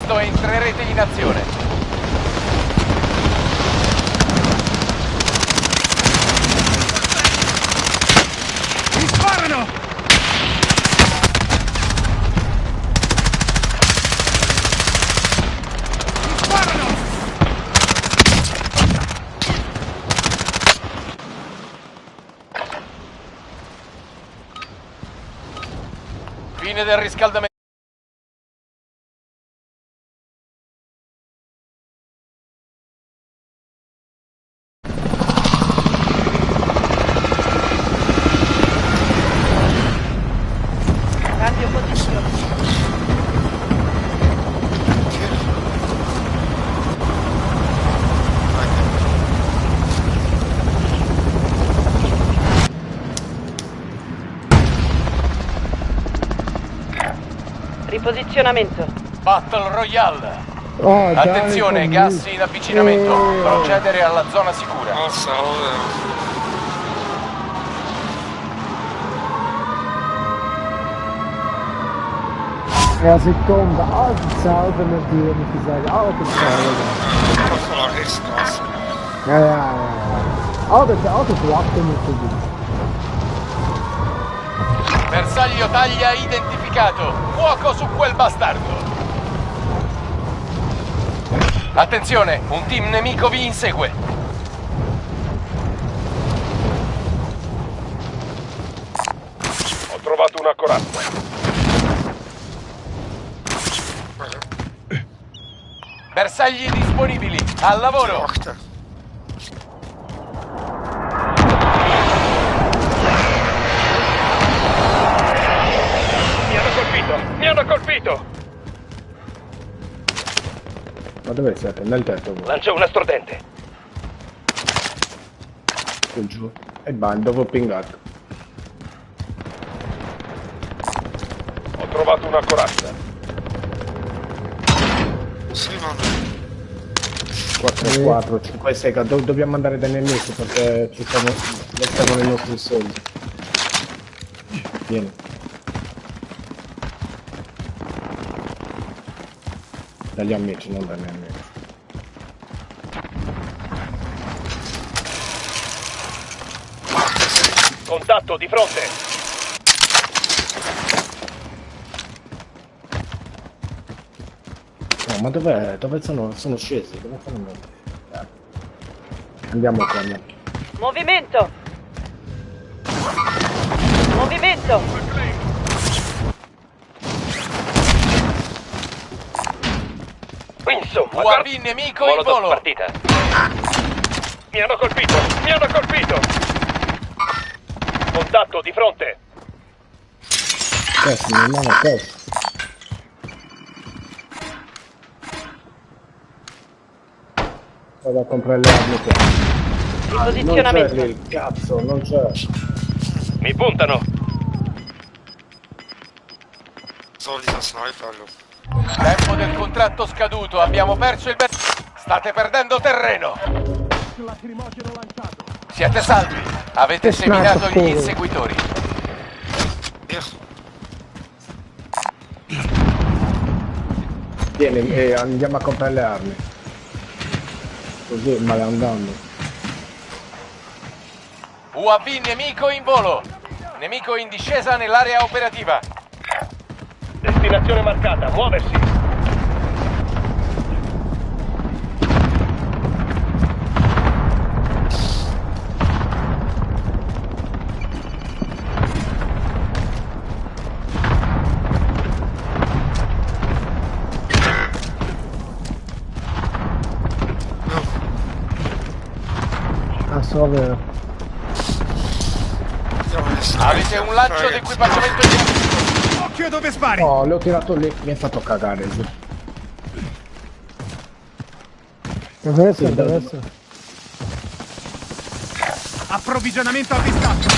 presto entrerete in azione. Mi sparano! Mi sparano! Fine del riscaldamento. Cambio posizione. Riposizionamento. Battle Royale. Oh, dai, Attenzione, con gas lui. in avvicinamento. Procedere alla zona sicura. Ja, ze komt altijd hetzelfde natuurlijk, moet je zeggen. Altijd hetzelfde. Ja. Altijd wachten moeten doen. Bersaglio taglia identificato. Fuoco su quel bastardo. Attenzione, un team nemico vi insegue. Ho trovato una corazza. Bersagli disponibili. Al lavoro. Mi hanno colpito. Ma dove siete? Nel tetto voi? Lancio un astrodente. Su giù. E bang, dopo pingato. Ho trovato una corazza. 4, 5, 6, dobbiamo andare dai nemici perché ci stanno mettiamo i nostri soldi. Vieni. Dagli amici, non dai nemici. Contatto di fronte. No, ma dov'è? Dove sono scesi? Dove sono andati? Andiamo qua. Andiamo. Movimento. Movimento. Wilson, UAV nemico in volo. Partita. Mi hanno colpito. Contatto di fronte. Questo, mia mano, questo. Vado a comprare le armi qua. Riposizionamento. Non c'è lì, cazzo, non c'è. Mi puntano. Solito sniper. Tempo del contratto scaduto. Abbiamo perso il State perdendo terreno. Siete salvi. Avete seminato gli inseguitori. Vieni, andiamo a comprare le armi. Così male andando. UAV nemico in volo. Nemico in discesa nell'area operativa. Destinazione marcata, muoversi. Ah, so vero. Avete un lancio d'equipaggiamento di... Occhio dove spari! Oh, l'ho tirato lì, mi ha fatto cagare giù. Deve essere. Approvvigionamento avvistato!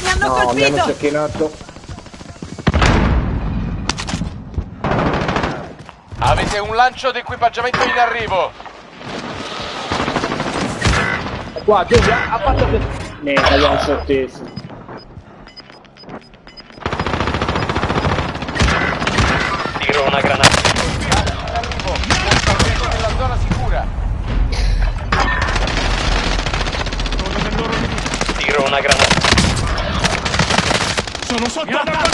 Mi hanno No, mi hanno colpito. cecchinato. Avete un lancio d'equipaggiamento in arrivo. Qua, Giulio, ha fatto che... Merda, gli hanno sottesi. Tiro una granata. sotto attacco!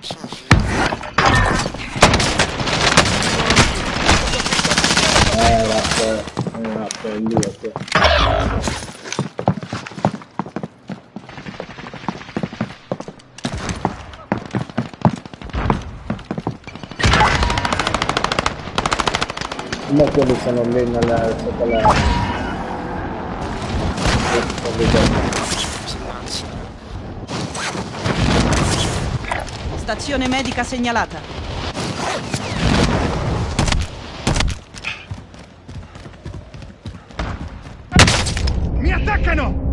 Sono figo. È lì, ok. Ma quelli sono lì sotto la... Stazione medica segnalata. Mi attaccano!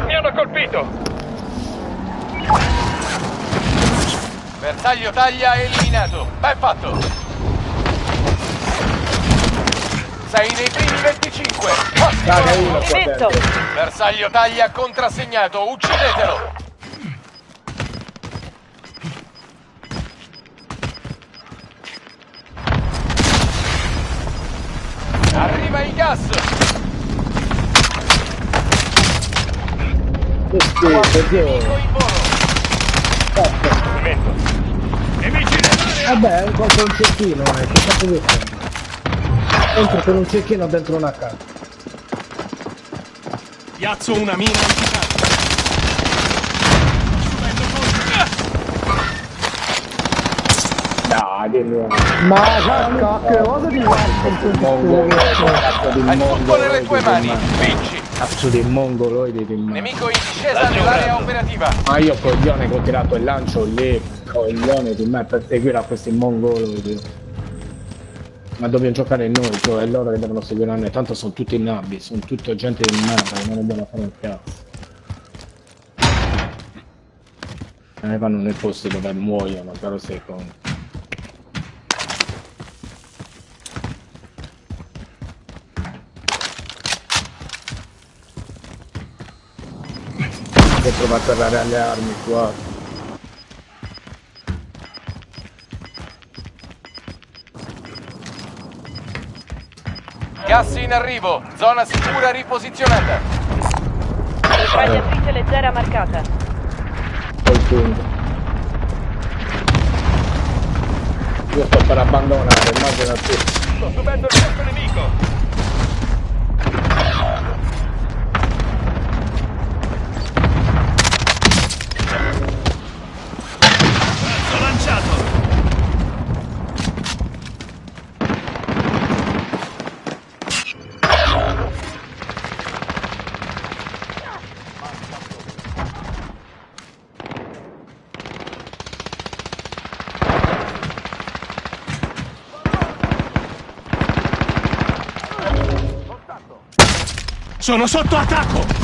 Mi hanno colpito! Bersaglio taglia eliminato. Ben fatto! Sei nei primi 25. Raga, uno qua Movimento. dentro. Bersaglio taglia contrassegnato. Uccidetelo! Arriva il gas! Sì, perché... Nemico in volo! Movimento. Nemici nell'area! Vabbè, qualche un cecchino, che cazzo vuoi fare? Entro per un cecchino dentro una casa. Piazzo una mina anticarro. Dai, dimmi. Ma che cosa di mongoloide? Hai tutto nelle tue mani. Vinci! Cazzo di mongoloide di mano. Nemico in discesa nell'area operativa. Ma io coglione che ho tirato il lancio lì, coglione di me per seguire a questi mongoloidi. Ma dobbiamo giocare noi, cioè è loro che devono seguire a noi, tanto sono tutti nabbi, sono tutta gente di merda che non dobbiamo fare un cazzo. Vanno nei posti dove muoiono, però sei con... Ho provato a dare alle armi qua. Gas in arrivo. Zona sicura riposizionata. Mitragliatrice leggera marcata. Qualcuno. Io sto per abbandonare, immagina tu. Sto subendo il forte nemico. Razzo lanciato! Sono sotto attacco!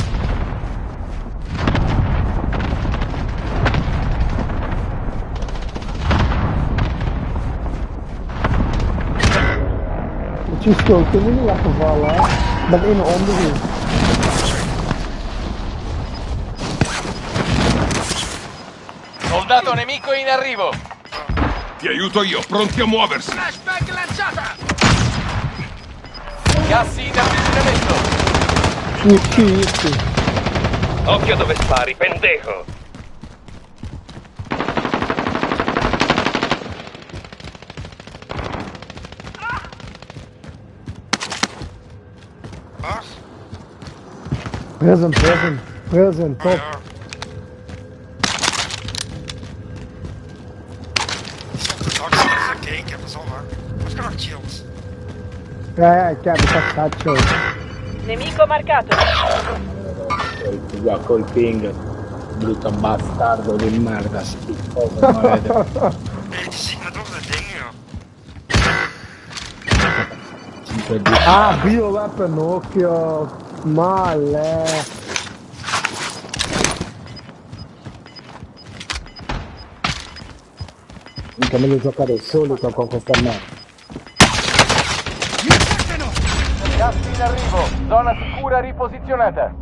Ci sto, kunnen we niet laten vallen, hè? Ben in een onderzoek. Soldato nemico in arrivo. Ti aiuto io, pronti a muoversi! Gas in avvicinamento. Sì. Occhio dove spari, pendejo. Wat? Prison, top. Ja. Zat ik even gekeken, pas op hè. Dat kan ook chills. Ja, ik heb het cazzo. Nemico marcato. Col ping, brutto bastardo di merda, schifoso, maledetto. Die ziet me toch dat ding joh. 5 di... Ah, bioweapon, occhio. Male. Mica meglio giocare soli che con questa merda. Gas in arrivo, zona sicura riposizionata.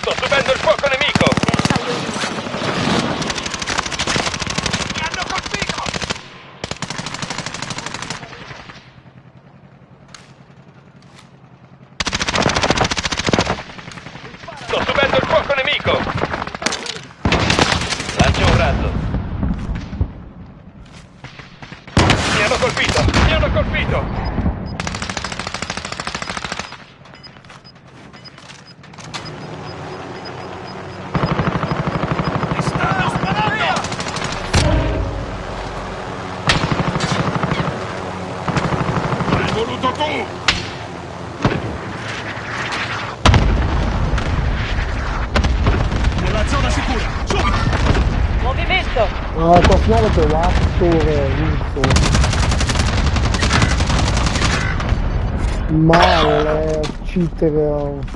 Sto subendo il fuoco nemico. Mi hanno colpito. Sto subendo il fuoco nemico. Lancio un razzo. Mi hanno colpito. Mi hanno colpito. Hai voluto tu! Nella zona sicura! Subito! Movimento! Continuare per l'attore, vinto. Male, cheater.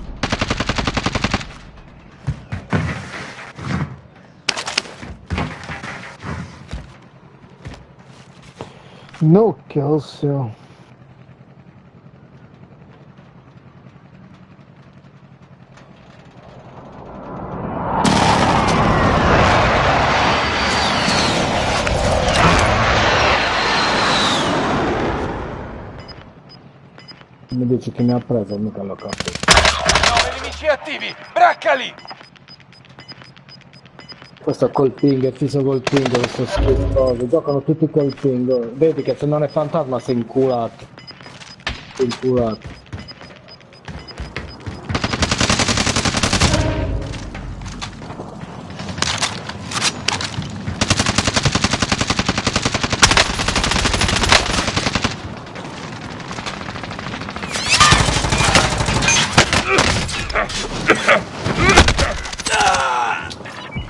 No kills, yo. Mi dice che mi ha preso, mica l'ho capito. 9 nemici attivi, braccali! Questo col ping, è fisso col ping, questo schifo, giocano tutti col ping. Vedi che se non è fantasma sei inculato. Sei inculato.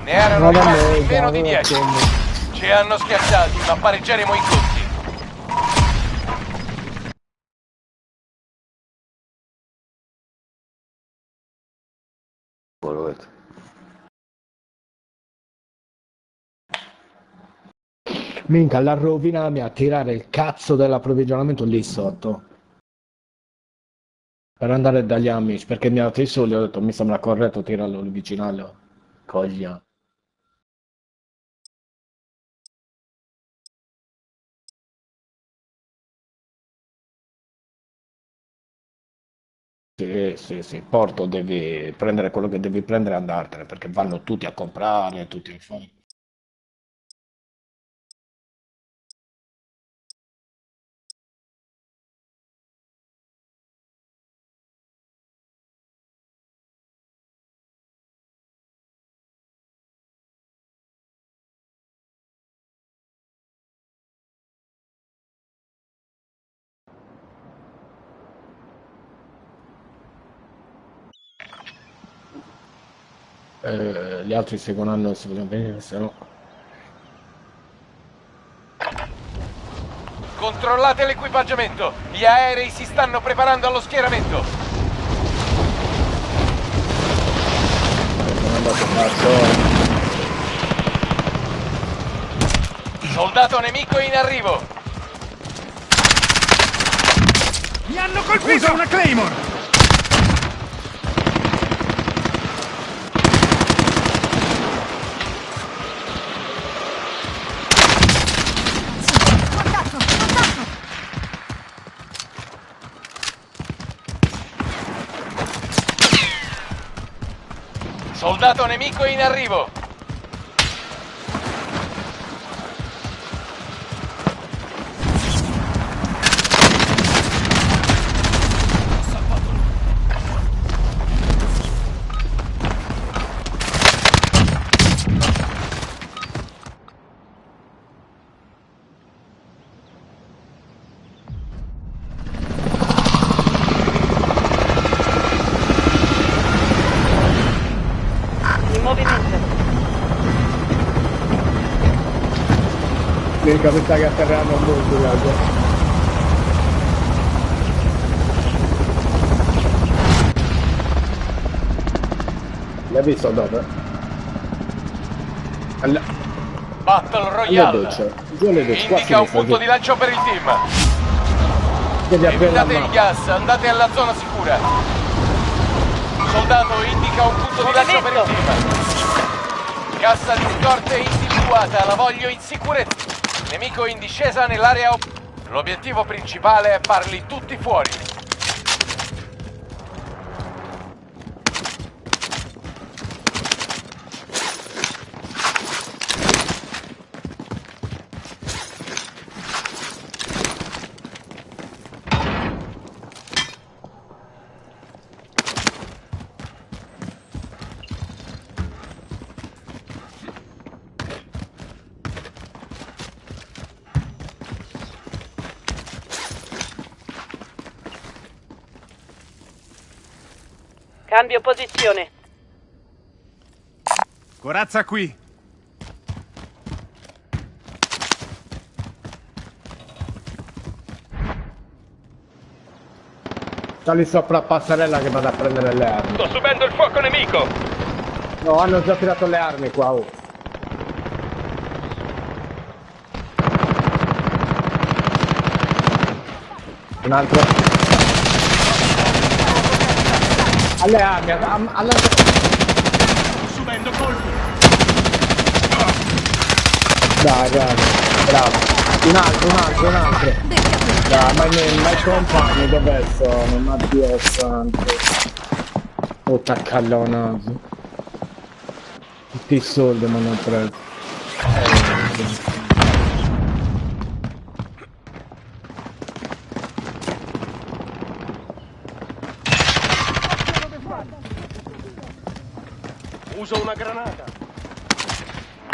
Ne erano Guarda rimasti me, meno di guarda 10. come. Ci hanno schiacciati, ma pareggeremo i conti. Minchia, la rovinami a tirare il cazzo dell'approvvigionamento lì sotto. Per andare dagli amici, perché mi ha dato i soldi, ho detto mi sembra corretto tirarlo lì vicino allo coglia. Sì, sì, sì, Porto devi prendere quello che devi prendere e andartene, perché vanno tutti a comprare, tutti a fare. Gli altri seguiranno se vogliono venire, se no. Controllate l'equipaggiamento. Gli aerei si stanno preparando allo schieramento. Sono andato cazzo. Soldato nemico in arrivo. Mi hanno colpito! Usa una Claymore! Soldato nemico in arrivo. Mica mi sta che atterrando molto, guarda. L'hai visto dove? Battle Alle Royale. docce. Giù alle docce. Qua Indica un sinistra, punto giù. di lancio per il team. Devi aprire la Evitate il mappa. gas, andate alla zona sicura. Soldato indica un punto di lancio per il team. Cassa di scorte individuata, la voglio in sicurezza. Nemico in discesa nell'area. L'obiettivo principale è farli tutti fuori. Cambio posizione. Corazza qui. Sali sopra la passerella che vado a prendere le armi. Sto subendo il fuoco nemico. No, hanno già tirato le armi qua, oh. Un altro. Alle armi, alla... Subendo colpi. Dai, bravo. Un altro. Dai, ma i compagni dove sono? Ma Dio santo. Oh, taccallonato. Tutti i soldi mi hanno preso. Uso una granata.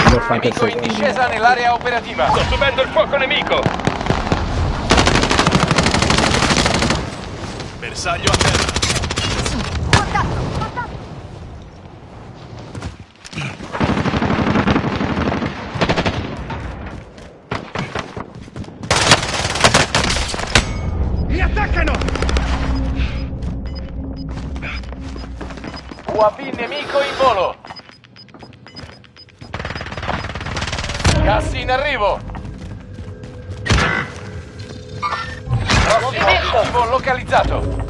Devo fare Nemico in secondi. discesa nell'area operativa. Sto subendo il fuoco nemico. Bersaglio a terra. Mi attaccano! UAV nemico in volo. Gas in arrivo. Prossimo obiettivo localizzato.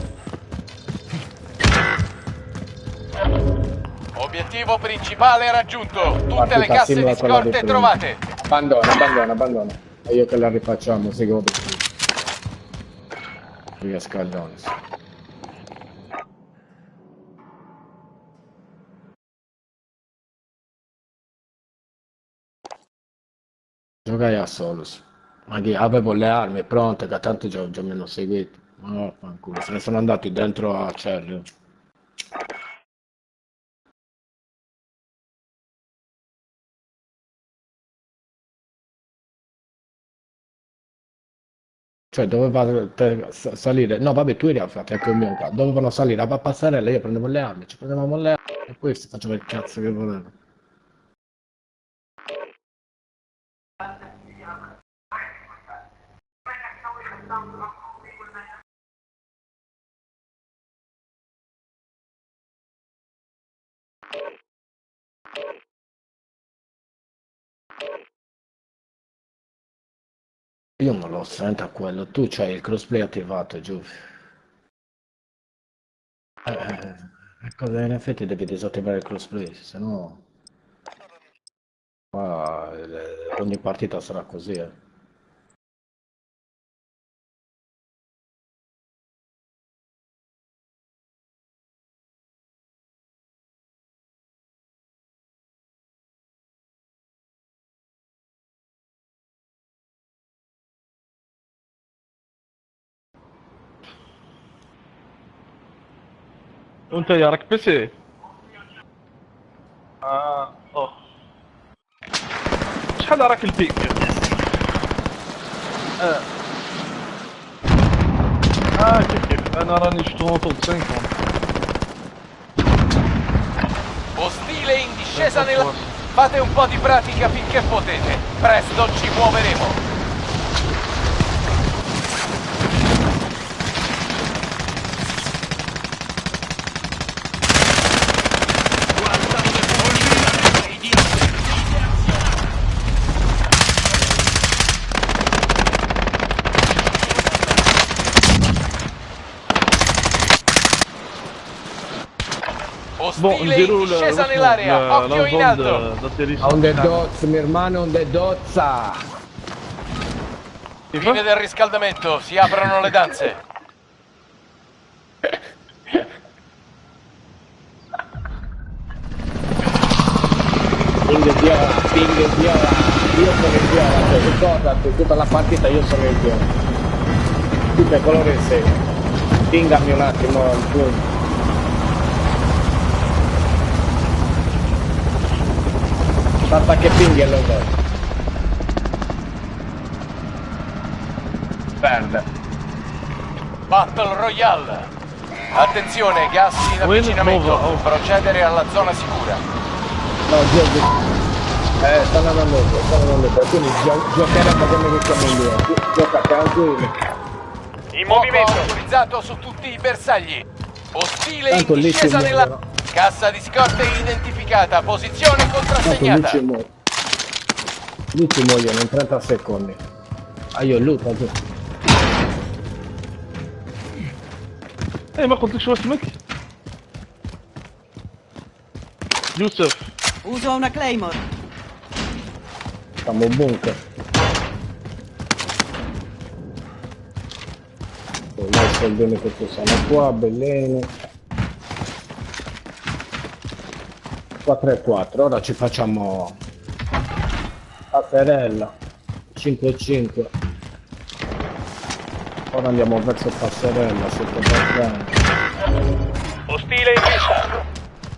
Obiettivo principale raggiunto. Tutte Partita le casse simula di quella di scorte prima. trovate. Abbandona. E io che la rifacciamo, si gode. Via scaldone. Giocai a solos. Ma che avevo le armi pronte, che tanto già mi hanno seguito. No, fanculo, se ne sono andati dentro a Cerrio. Cioè doveva salire, no vabbè tu eri a fianco il mio carro, dovevano salire a passerella, io prendevo le armi, ci prendevamo le armi e poi si faceva il cazzo che voleva. Io non lo sento a quello, tu c'hai il crossplay attivato, giù. Cosa in effetti devi disattivare il crossplay, se no qua, ogni partita sarà così, eh. وانت راك بيسي اوه شحال راك البيك كيف انا راني شفتو فوق 50 Ostile in discesa nella... Fate un po' di pratica finché potete. Presto ci muoveremo. Bon, Ostile on in déroule discesa nell'area. Occhio in alto. d'atterrissage. On the dots, mio hermano, on the dozza. Fine del riscaldamento. Si aprono le danze. Ping e viola. Io sono il viola, cioè, ricordati, tutta la partita io sono il viola. Tu che colore sei? Pingami un attimo il tuo. Basta che pinghi e lo do. Perde. Battle Royale. Attenzione, gas in avvicinamento. Procedere alla zona sicura. No, Giorgio. Stanno andando qua, quindi giocheremo come che siamo in due. Gioca tranquillo. In movimento. Autorizzato su tutti i bersagli. Ostile Tanto in lì discesa ci nella... muovono. Cassa di scorte identificata. Posizione Tanto contrassegnata. lì ci muoiono in 30 secondi. Ah, io luta giù. ما قلت لك شو اسمك؟ يوسف. Uso una Claymore. Siamo bunker. Là i soldini che ci sono qua, bellini. 4-4, ora ci facciamo passerella 5-5. Ora andiamo verso passerella sotto passerella. Ostile in vista.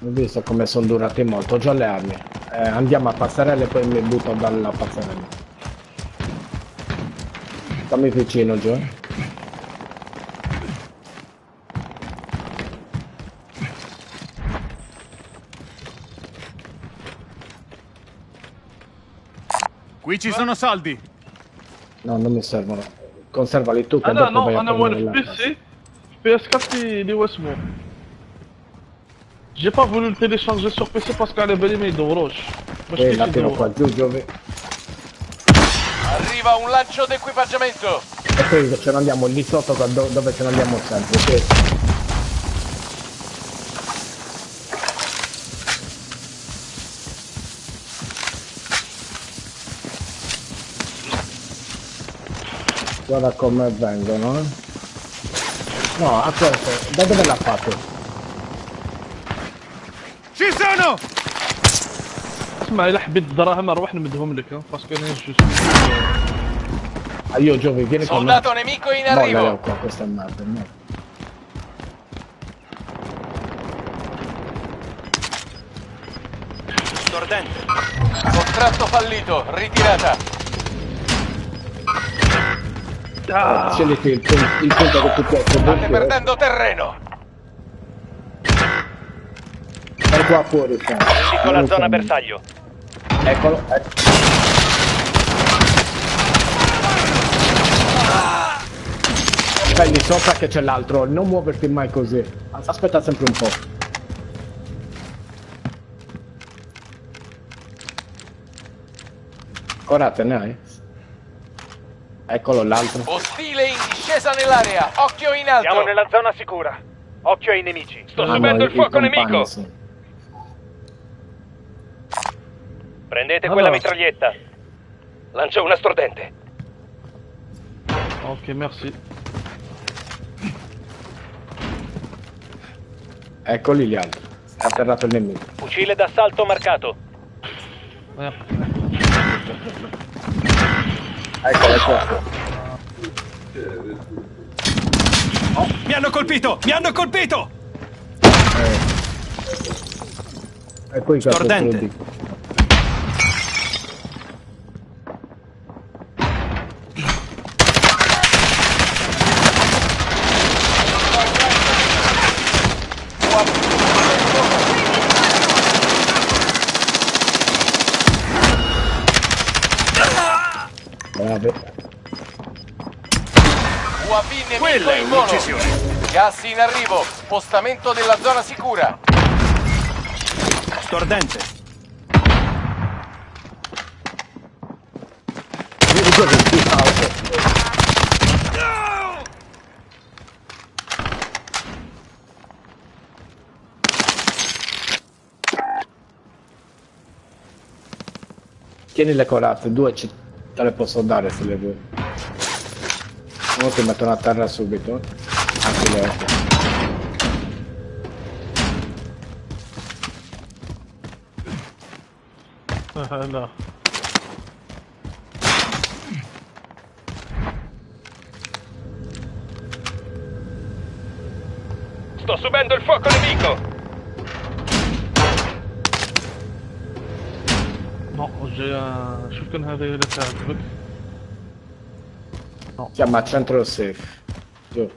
Ho visto come sono durati molto, ho già le armi. Andiamo a passerella e poi mi butto dalla passerella. Stammi vicino giù. Qui ci sono soldi. No, non mi servono. Conservali tu che انا dopo نو vai a انا وين في prendere بي سي بي اس 4 اللي هو اسمه جي با فولو تيليشارجي سور بي سي باسكو على بالي ما يدوروش باش كيفاش la tiro يدوروا qua giù, Giove. Arriva un lancio d'equipaggiamento. E poi ce ne andiamo lì sotto dove ce ne andiamo sempre. Ok? Guarda come vengono, eh. No, a questo, da dove l'ha fatto? Ci sono! اسمع الا حبيت الدراهم نروح نمدهم لك باسكو انا جو Ah, io Giove, vieni con me. Soldato nemico in Molla arrivo. qua, questa è merda, no. Stordente. Contratto fallito. Ritirata. Scegliti il punto che ti piace. State perdendo terreno. Stai qua fuori, sta. Indico la zona bersaglio. Eccolo, ecco. Stai lì sopra che c'è l'altro, non muoverti mai così. Aspetta sempre un po'. Ora te ne hai? Eccolo l'altro. Ostile in discesa nell'area. Occhio in alto. Siamo nella zona sicura. Occhio ai nemici. Sto Ah, subendo no, il fuoco compagno, nemico. sì. Prendete Allora. quella mitraglietta. Lancio una stordente. اوكي ميرسي Eccoli gli altri. È atterrato il nemico. Fucile d'assalto marcato. Eccolo, ecco. Mi hanno colpito! Mi hanno colpito! Ecco i Stordente. capelli. Brave. UAV nemico Quella è in volo. un'uccisione. Gas in arrivo. Spostamento della zona sicura. Stordente. Vedi cosa è più auto. Tieni le corazze, 2 te le posso dare se le vuoi. Uno ti mettono a terra subito. Anche le altre. No. Sto subendo il fuoco nemico! شوف كان هذا لا تعجبك. Siamo a centro safe. Giù.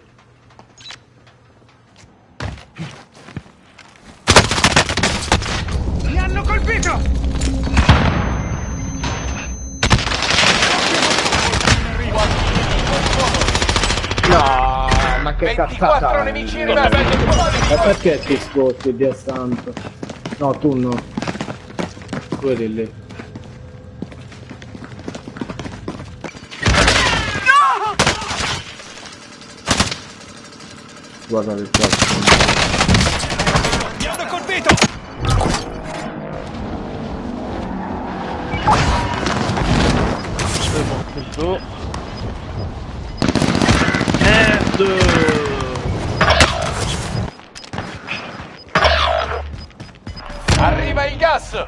Mi hanno colpito! No, ma che 24 cazzata! nemici rimasti. Ma perché ti sposti, Dio santo? No, tu no. Tu eri lì. Guarda il qua. Mi hanno colpito! Questo. Merda! Arriva il gas.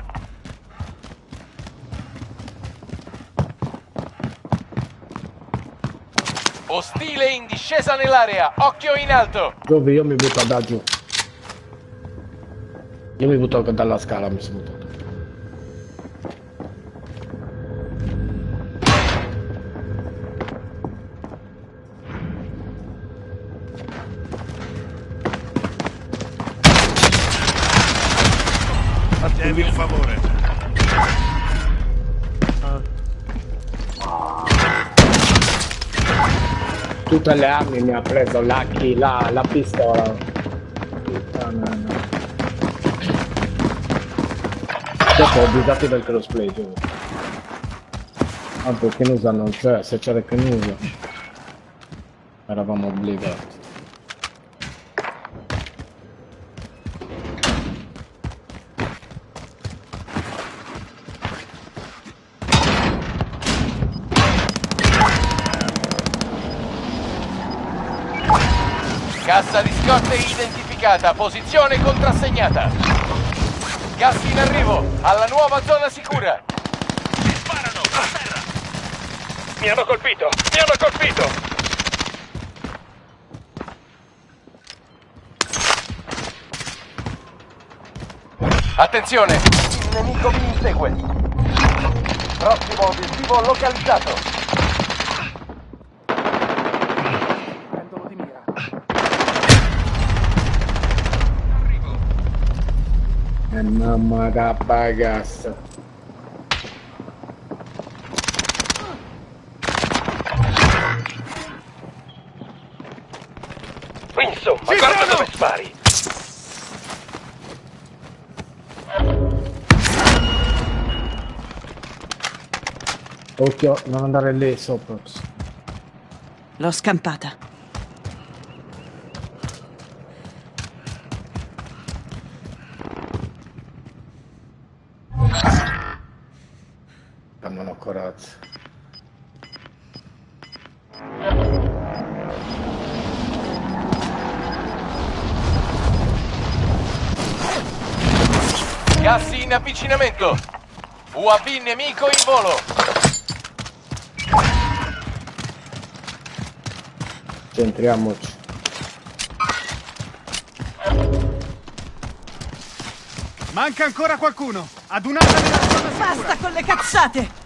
Ostile in discesa nell'area. Occhio in alto. Dove io mi butto da giù. Io mi butto dalla scala, mi sono buttato. Devi un favore. Tutte le armi mi ha preso Lucky, la pistola. Puttana. Dopo ho abusati del crossplay, giù. Tanto che Nusa non c'è, se c'era che Nusa eravamo obbligati. Cassa di scorte identificata. Posizione contrassegnata. Gas in arrivo. Alla nuova zona sicura. Sparano! A terra! Mi hanno colpito! Mi hanno colpito! Attenzione. Il nemico mi insegue. Prossimo obiettivo localizzato. Prendolo di mira. Mamma che bagassa. Insomma, guarda dove spari! Occhio, non andare lì sopra. L'ho scampata. Non ho corazza. Gas in avvicinamento. UAV nemico in volo. Centriamoci. Manca ancora qualcuno. Adunate nella zona sicura. Basta con le cazzate!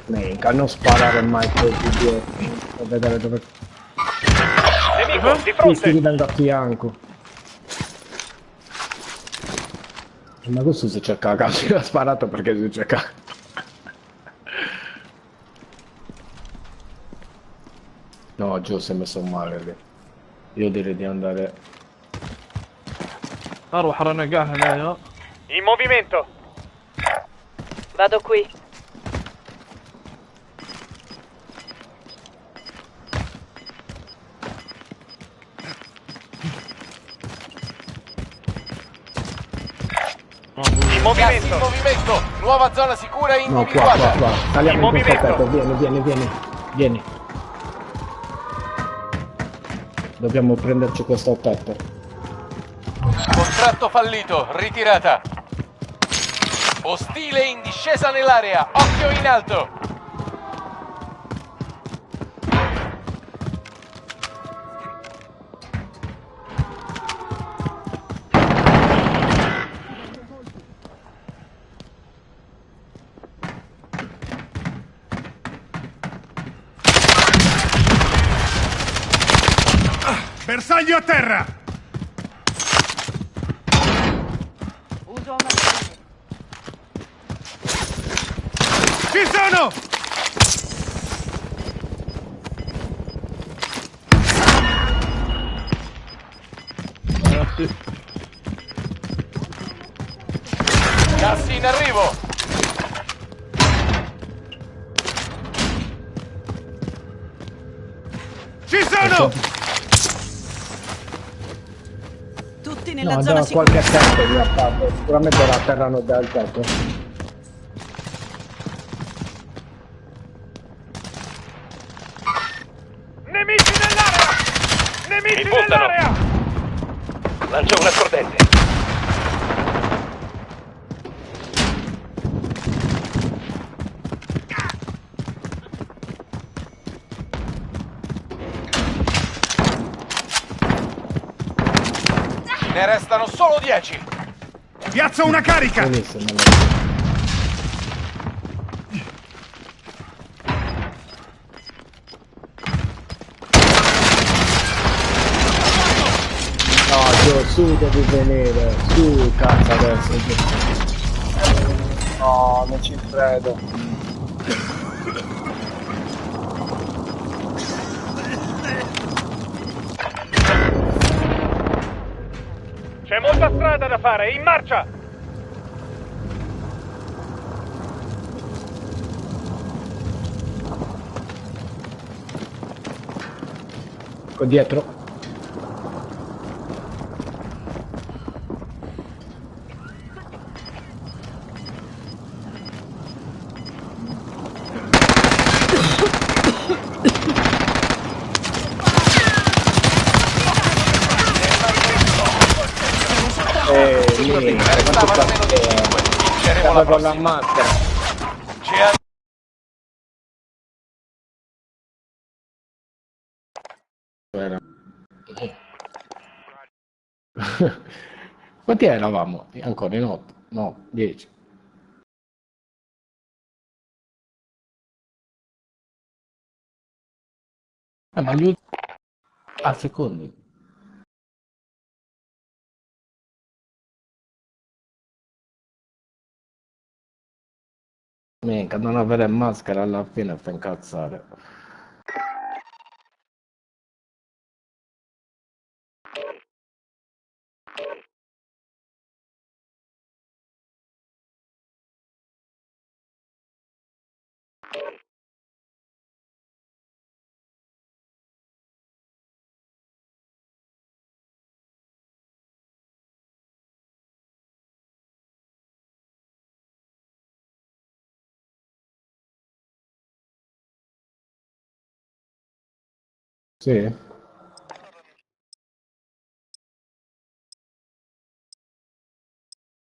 Minchia, non sparare mai così, idiota. Per vedere dove... Nemico, di Qui fronte! ti vengo a fianco. Ma questo si cerca la ha sparato perché si cerca. No, Gio si è messo male lì. Io direi di andare... اروح انا قاعد هنايا. In movimento. Vado qui. In Gas in movimento. movimento. Nuova zona sicura No, individuata. qua. Saliamo In in questo movimento. tetto, vieni. Dobbiamo prenderci questo tetto. Contratto fallito. Ritirata. Ostile in discesa nell'area. Occhio in alto. Bersaglio a terra! Uso una scusa. Ci sono! Sì. Gas in arrivo. Ci sono! Tutti nella No, zona da sicura. qualche tetto mi ha fatto. Sicuramente era atterrano dal tetto. Nemici nell'area! Nemici Mi puntano. nell'area! Lancia una cordente. Ne restano solo 10. Piazzo una carica! Benissimo. No, Gio, su devi venire. Su, cazzo adesso. No, non ci credo. C'è molta strada da fare, in marcia! Ecco dietro. Lì, Restavano meno di 5. Vinceremo la con la prossima. maschera. C'è Era. Quanti eravamo? Ancora in 8? No, 10. Ma gli ultimi... a secondi. Minchia, non avere maschera alla fine fa incazzare. Sì?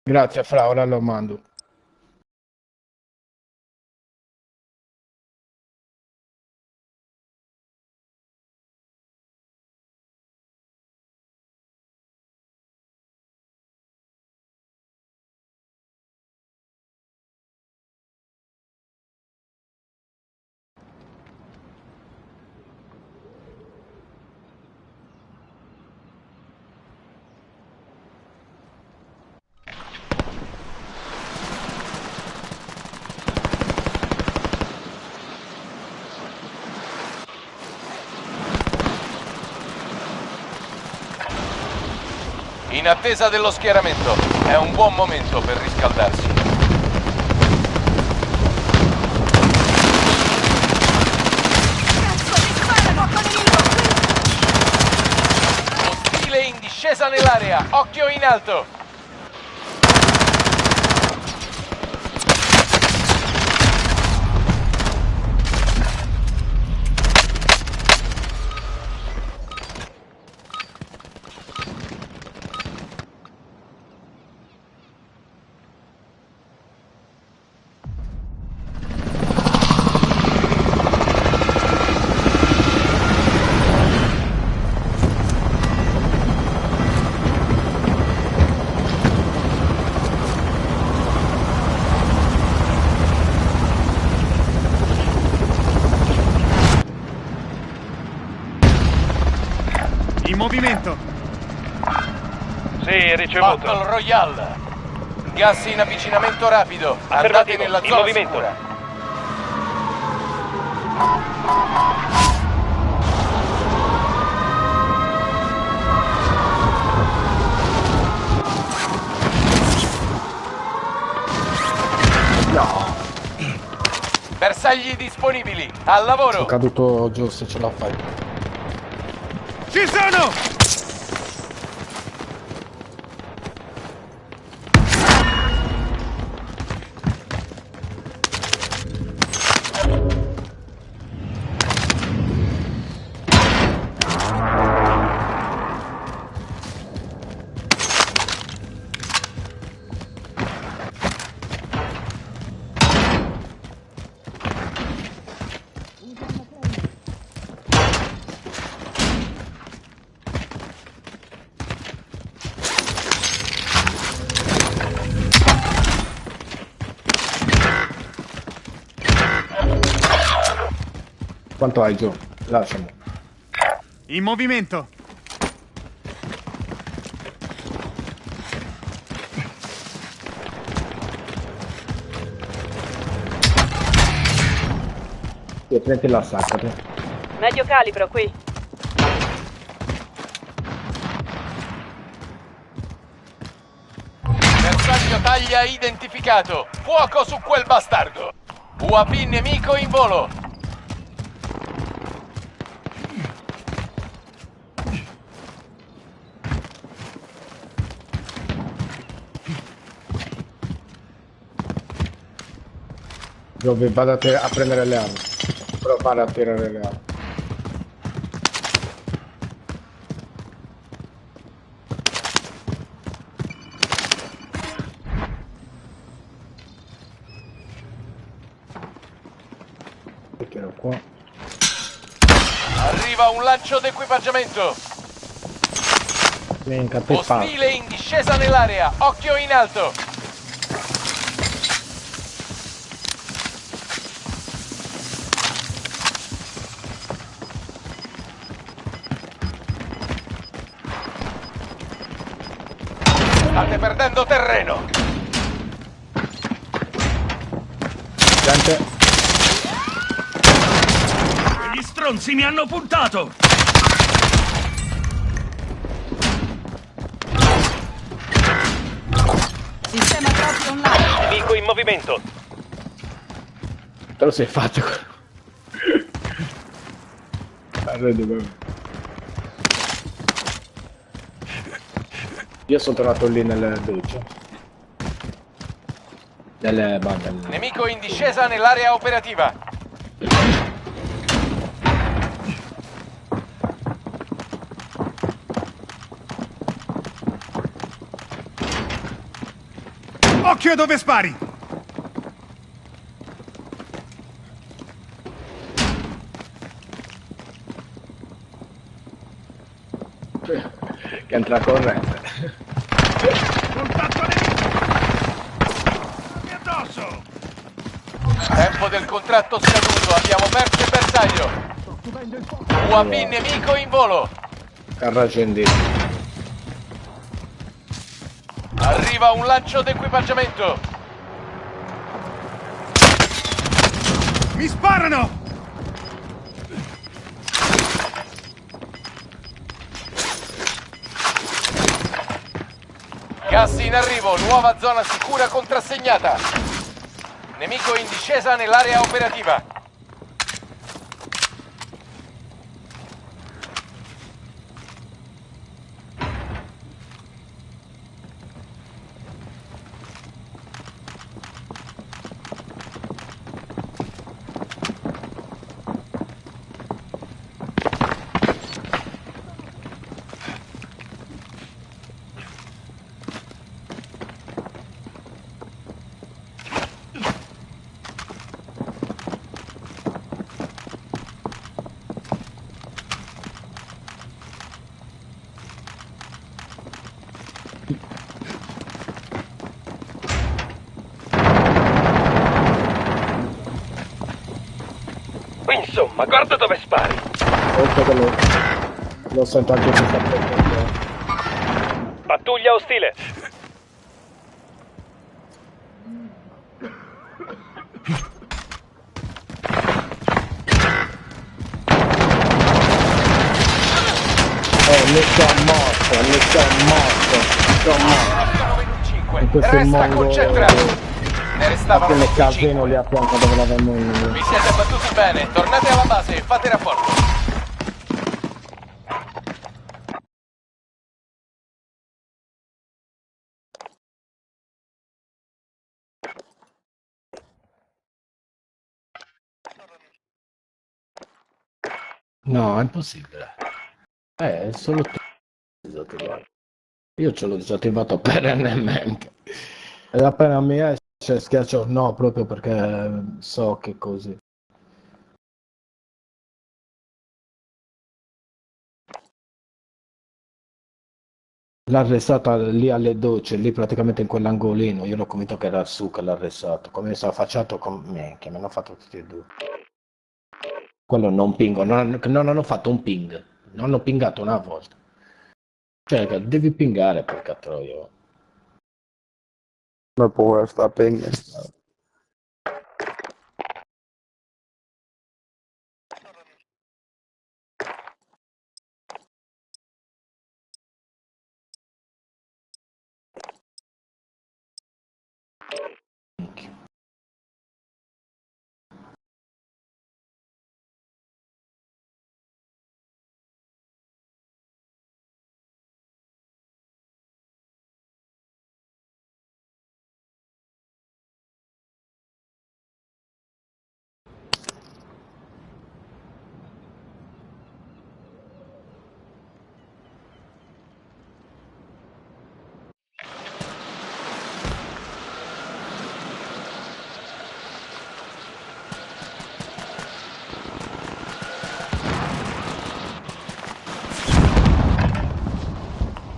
Grazie Fra, ora lo mando. In attesa dello schieramento, è un buon momento per riscaldarsi. Ostile in discesa nell'area, occhio in alto! In movimento. Sì, ricevuto. Battle Royale. Gas in avvicinamento rapido. Andate Affermativo, nella in zona movimento. sicura. No. Bersagli disponibili. Al lavoro. È caduto giù se ce la fai. Ci sono! Quanto hai giù? Lasciami. In movimento. Sì, prendi la sacca tu. Medio calibro qui. Bersaglio taglia identificato. Fuoco su quel bastardo. UAV nemico in volo. Dove vado a prendere le armi. Provare a tirare le armi. E tiro qua. Arriva un lancio d'equipaggiamento. Minchia, te fa. Ostile in discesa nell'area. Occhio in alto. State perdendo terreno. Gente. Gli stronzi mi hanno puntato! Sistema proprio online. Nemico in movimento. Te lo sei fatto. Arredo, beh. Io sono tornato lì nelle docce. Nelle bande. Nemico in discesa nell'area operativa. Occhio dove spari! Che entra corrente. Contatto nemico! Mi addosso! Tempo del contratto scaduto. Abbiamo perso il bersaglio. UAV nemico in volo. Carro accendito. Arriva un lancio d'equipaggiamento. Mi sparano! Gas in arrivo, nuova zona sicura contrassegnata. Nemico in discesa nell'area operativa. Insomma, guarda dove spari. Oltre che lo sento anche più forte. Pattuglia ostile. Mi sono morto. In questo Resta mondo concentrato. Ne restavano quelle tutti casino 5. lì a fianco dove l'avevamo io. Vi siete battuti bene, tornate alla base e fate rapporto. No, è impossibile. È solo tu disattivato. Io ce l'ho disattivato perennemente. E appena mi esce schiaccio no proprio perché so che così. L'ha arrestata lì alle docce, lì praticamente in quell'angolino. Io l'ho convinto che era su che l'ha arrestato. Come si è affacciato con me, che mi hanno fatto tutti e due. Quello non pingo, non hanno fatto un ping. Non hanno pingato una volta. Cioè, che devi pingare, porca troia. Me puedo estar ping.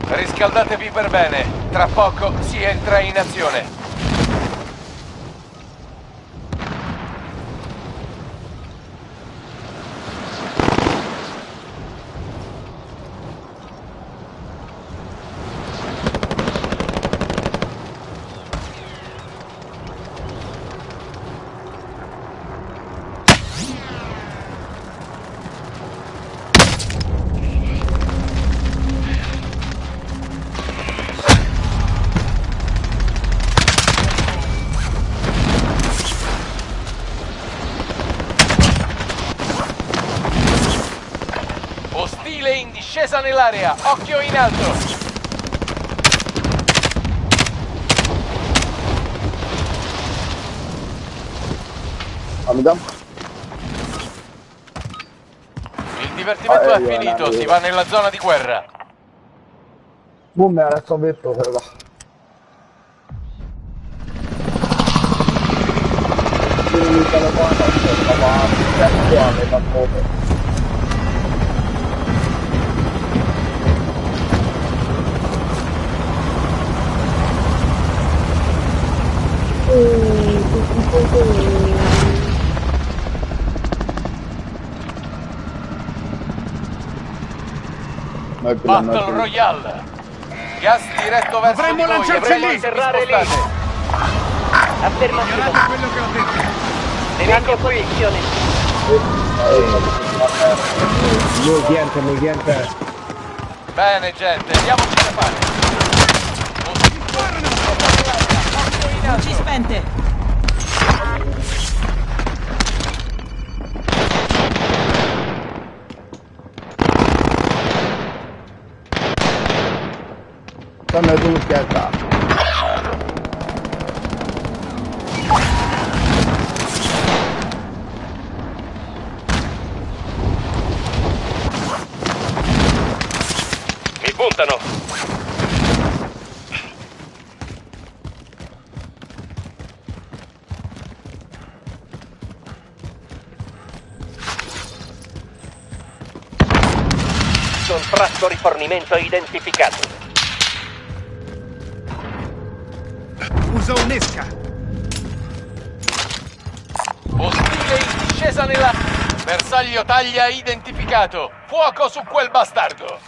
Riscaldatevi per bene, tra poco si entra in azione. Ostile in discesa nell'area, occhio in alto. Amidam. Il divertimento è finito, si va nella zona di guerra. Boom, me adesso detto quello. Il telefono ma Battle Royale. Gas diretto verso di voi, avremo spostate. Affermativo. Quello che ho detto. Cambio posizione. Niente. Bene gente, diamoci da fare. Luci spente. Dammi tu lucchietta. Mi puntano. Contratto rifornimento identificato. Usa un'esca. Ostile in discesa nella... Bersaglio taglia identificato. Fuoco su quel bastardo.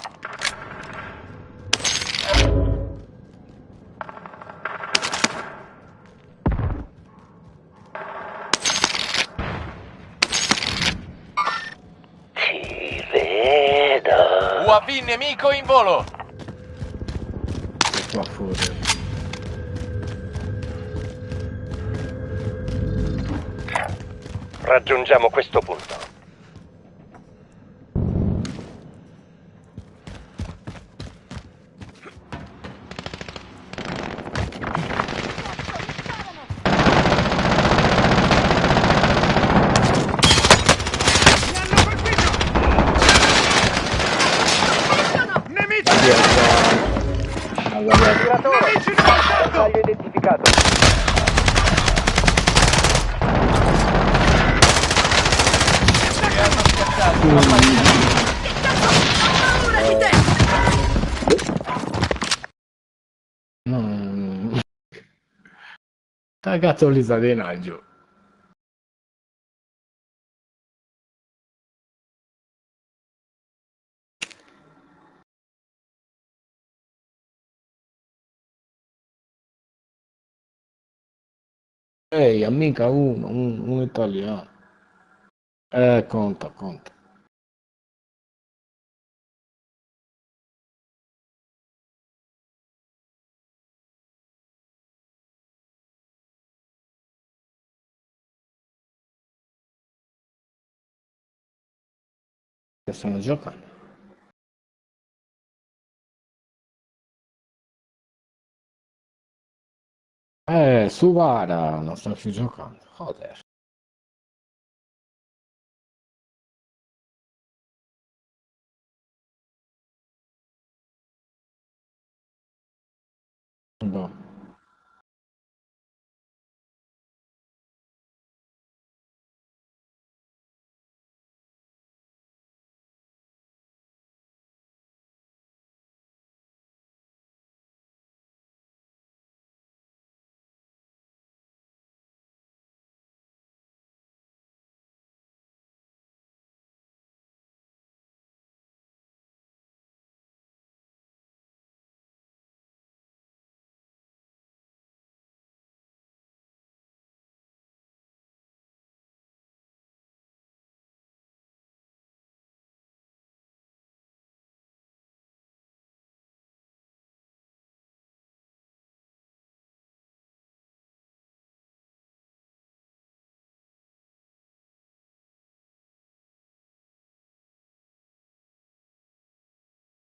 Ci vedo. UAV nemico in volo. Qua fuori. Raggiungiamo questo punto. Nemici! Nemici di contatto! identificato. No. Cazzo li sta denaggio. Ehi, amica un italiano. Conta, conta. Che stanno giocando. Su Vara non stanno più giocando. Joder. Boh.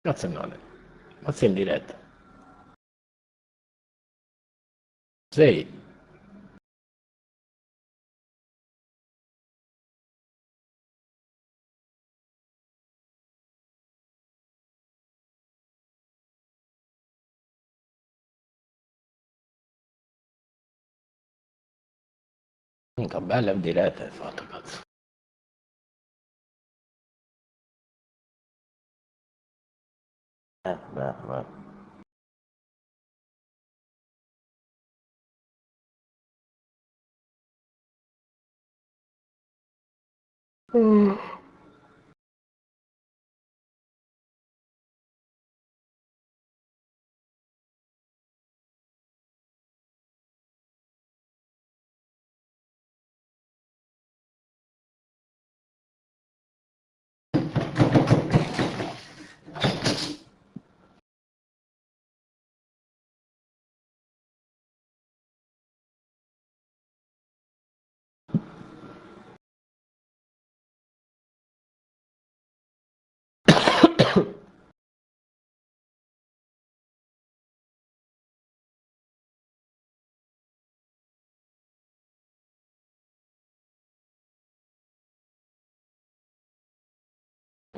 Cazzo no. Ma sei in diretta. Sei. Mica bella in diretta hai fatto, cazzo. Beh.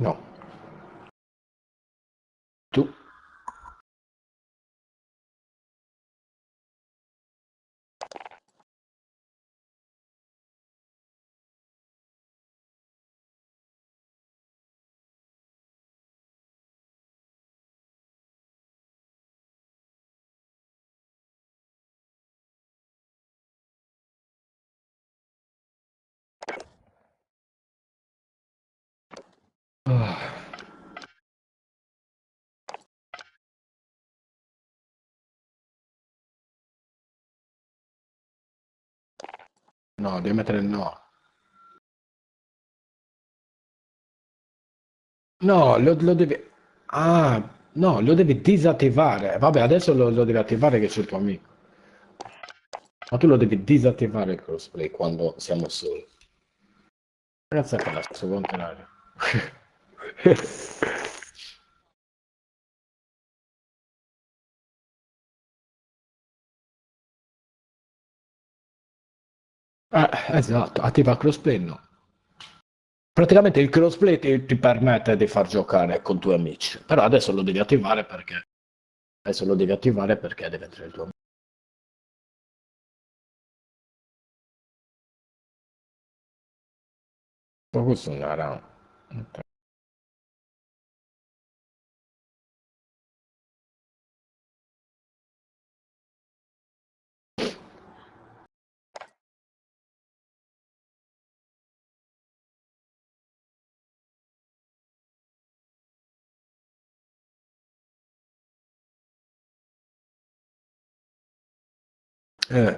No. Tu? Ah. No, devi mettere il no. No, lo devi... Ah, no, lo devi disattivare. Vabbè, adesso lo devi attivare che c'è il tuo amico. Ma tu lo devi disattivare il crossplay quando siamo soli. Ragazzi, è il suo contrario. Esatto, attiva il crossplay no. Praticamente il crossplay ti permette di far giocare con tuoi amici, però adesso lo devi attivare perché deve entrare il tuo amico. Ma questo è una rana. Ok.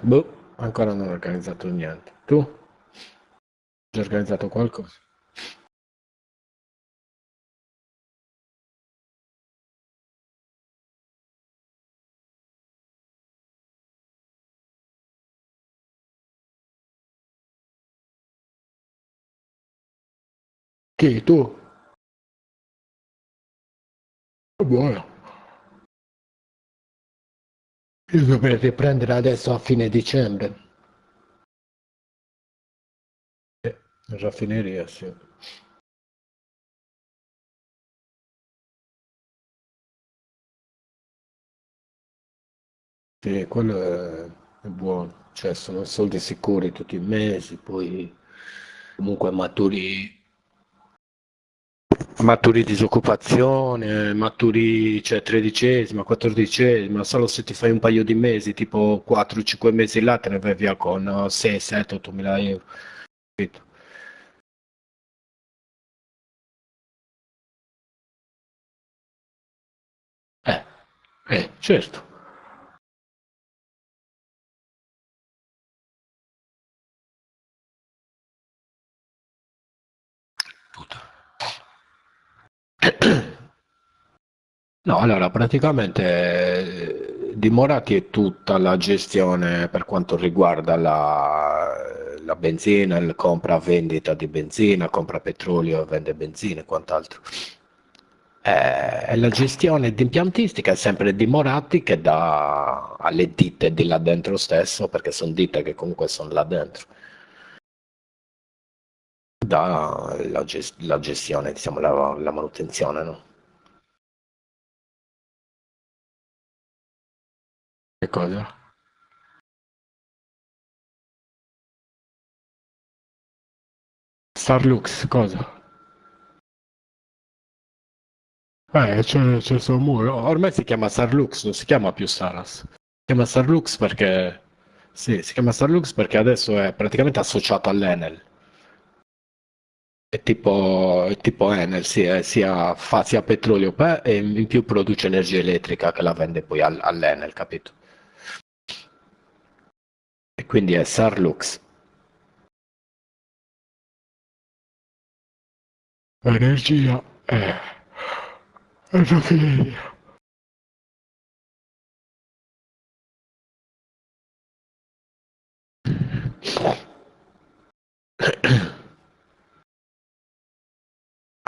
Boh, ancora non ho organizzato niente. Tu? Hai già organizzato qualcosa? Chi? Tu? È buono. Io dovrei riprendere adesso a fine dicembre. In raffineria, sì. Sì, quello è buono. Cioè, sono soldi sicuri tutti i mesi, poi comunque maturi disoccupazione, maturi, cioè, tredicesima, quattordicesima, solo se ti fai un paio di mesi, tipo 4-5 mesi là, te ne vai via con 6, 7, 8 mila euro. Capito? Eh, certo. Tutto. No, allora praticamente di Moratti è tutta la gestione per quanto riguarda la benzina, il compra-vendita di benzina, compra petrolio, vende benzina e quant'altro. E la gestione di impiantistica è sempre di Moratti che dà alle ditte di là dentro stesso, perché sono ditte che comunque sono là dentro, dà la gestione, diciamo, la manutenzione, no? Che cosa? Starlux, cosa? C'è il suo muro. Ormai si chiama Starlux, non si chiama più Saras. Si chiama Starlux perché... Sì, si chiama Starlux perché adesso è praticamente associato all'Enel. È tipo Enel, sì, fa sia petrolio e in più produce energia elettrica che la vende poi all'Enel, capito? E quindi è Sarlux. Energia è raffineria.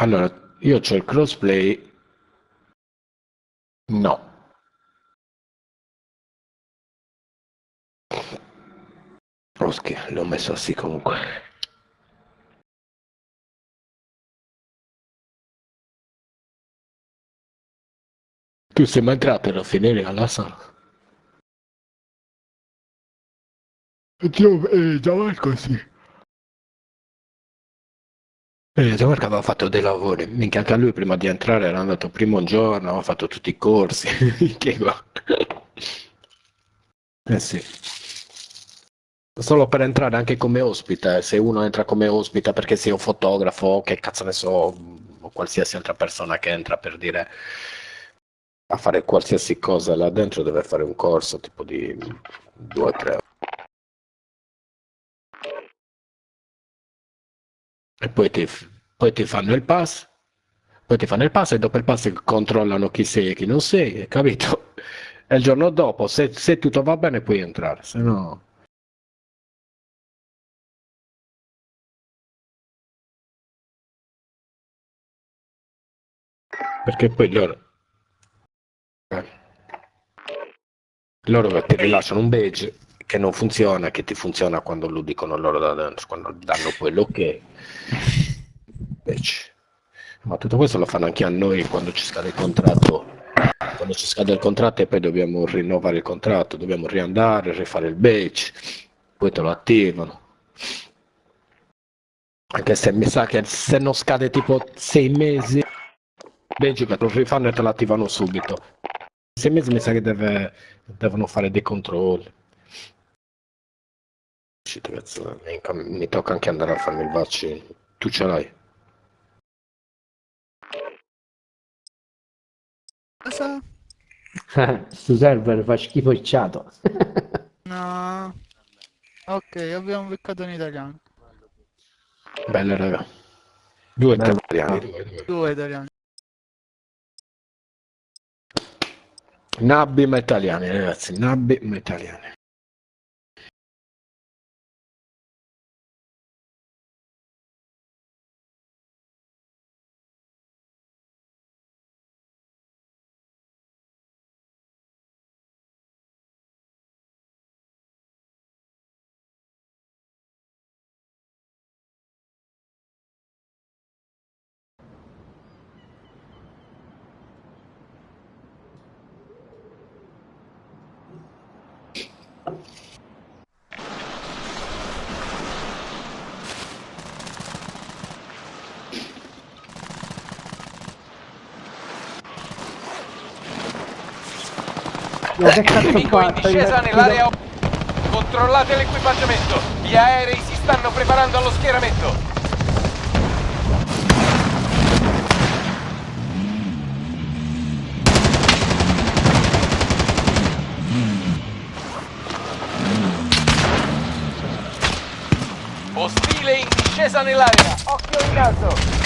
Allora, io c'ho il crossplay. No. Oschi, l'ho messo sì comunque. Tu sei mai entrato a finire alla sala? Gianmarco sì. Gianmarco aveva fatto dei lavori, minchia anche a lui prima di entrare era andato il primo giorno, aveva fatto tutti i corsi. Che qua. Eh sì. Solo per entrare anche come ospite, se uno entra come ospite perché sei un fotografo, che cazzo ne so, o qualsiasi altra persona che entra per dire a fare qualsiasi cosa là dentro deve fare un corso tipo di 2-3 e poi ti fanno il pass, e dopo il pass controllano chi sei e chi non sei, capito? E il giorno dopo, se tutto va bene puoi entrare, se no... Perché poi loro ti rilasciano un badge che non funziona, che ti funziona quando lo dicono loro da dentro, quando danno quello che badge. Ma tutto questo lo fanno anche a noi quando ci scade il contratto. Quando ci scade il contratto e poi dobbiamo rinnovare il contratto, dobbiamo riandare, rifare il badge, poi te lo attivano. Anche se mi sa che se non scade tipo 6 mesi, badge che te lo rifanno e te lo attivano subito. 6 mesi mi sa che devono fare dei controlli. Mi tocca anche andare a farmi il vaccino. Tu ce l'hai? Cosa? Sto server fa schifo il chato. No. Ok, abbiamo beccato in italiano. Bella raga. Due Bello. italiani. Due italiani. Nabbi ma italiani, ragazzi. Nabbi ma italiani. Che cazzo Nemico in fatto? discesa nell'area. Controllate l'equipaggiamento. Gli aerei si stanno preparando allo schieramento. Ostile in discesa nell'area. Occhio in caso.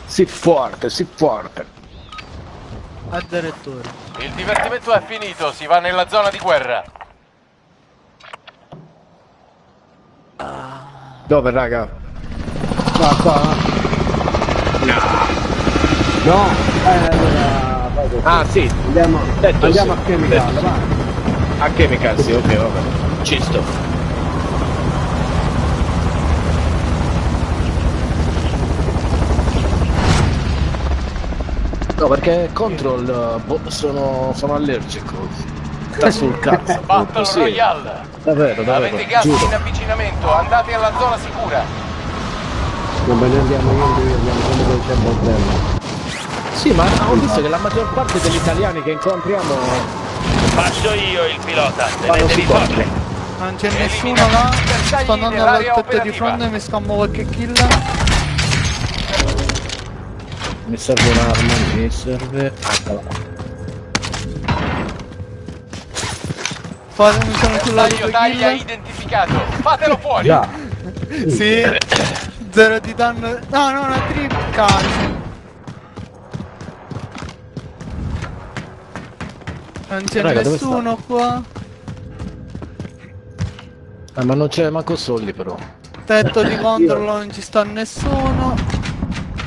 Sii forte, sii forte. Addirittura. Il divertimento è finito, si va nella zona di guerra. Dove, raga? Qua. No. Allora, vai così. Ah, sì. Andiamo Sì. a Chemical, vai. A Chemical, sì, ok, vabbè. Ci sto. No, perché Control sono allergico. Sta sul cazzo. Battle Sì. Royale. Davvero, Avete gas giuro. in avvicinamento, andate alla zona sicura. Non ve ne andiamo niente, andiamo come non c'è bordello. Sì, ma ho visto che la maggior parte degli italiani che incontriamo Faccio io il pilota, vanno tenetevi su forte. Control. Non c'è Eliminate nessuno i là. bersagli Sto andando nell'area al tetto di operativa. fronte e mi scammo qualche kill. Mi serve un'arma, mi serve... Fatemi sono sulla Bersaglio taglia kill. identificato. Fatelo fuori. Già. Sì. Zero di danno. No, no, una trip, cazzo. Non c'è Raga, dove nessuno qua. ma non c'è manco soldi però. Tetto di controllo non ci sta nessuno.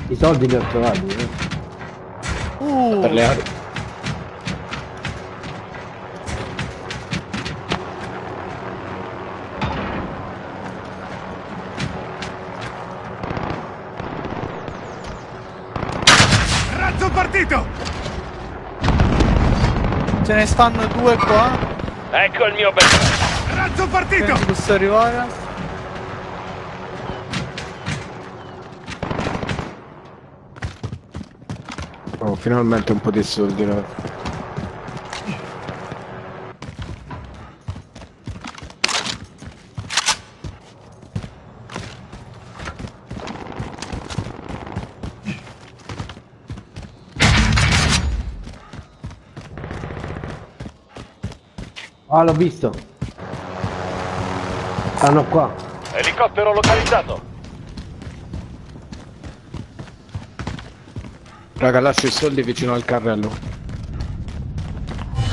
I soldi li ho trovati, Per le armi. Razzo partito! Ce ne stanno 2 qua. Ecco il mio bel... Razzo partito! Quindi posso arrivare. Oh, finalmente un po' di soldi, no? Ah, l'ho visto. Stanno qua. Elicottero localizzato. Raga, lascio i soldi vicino al carrello.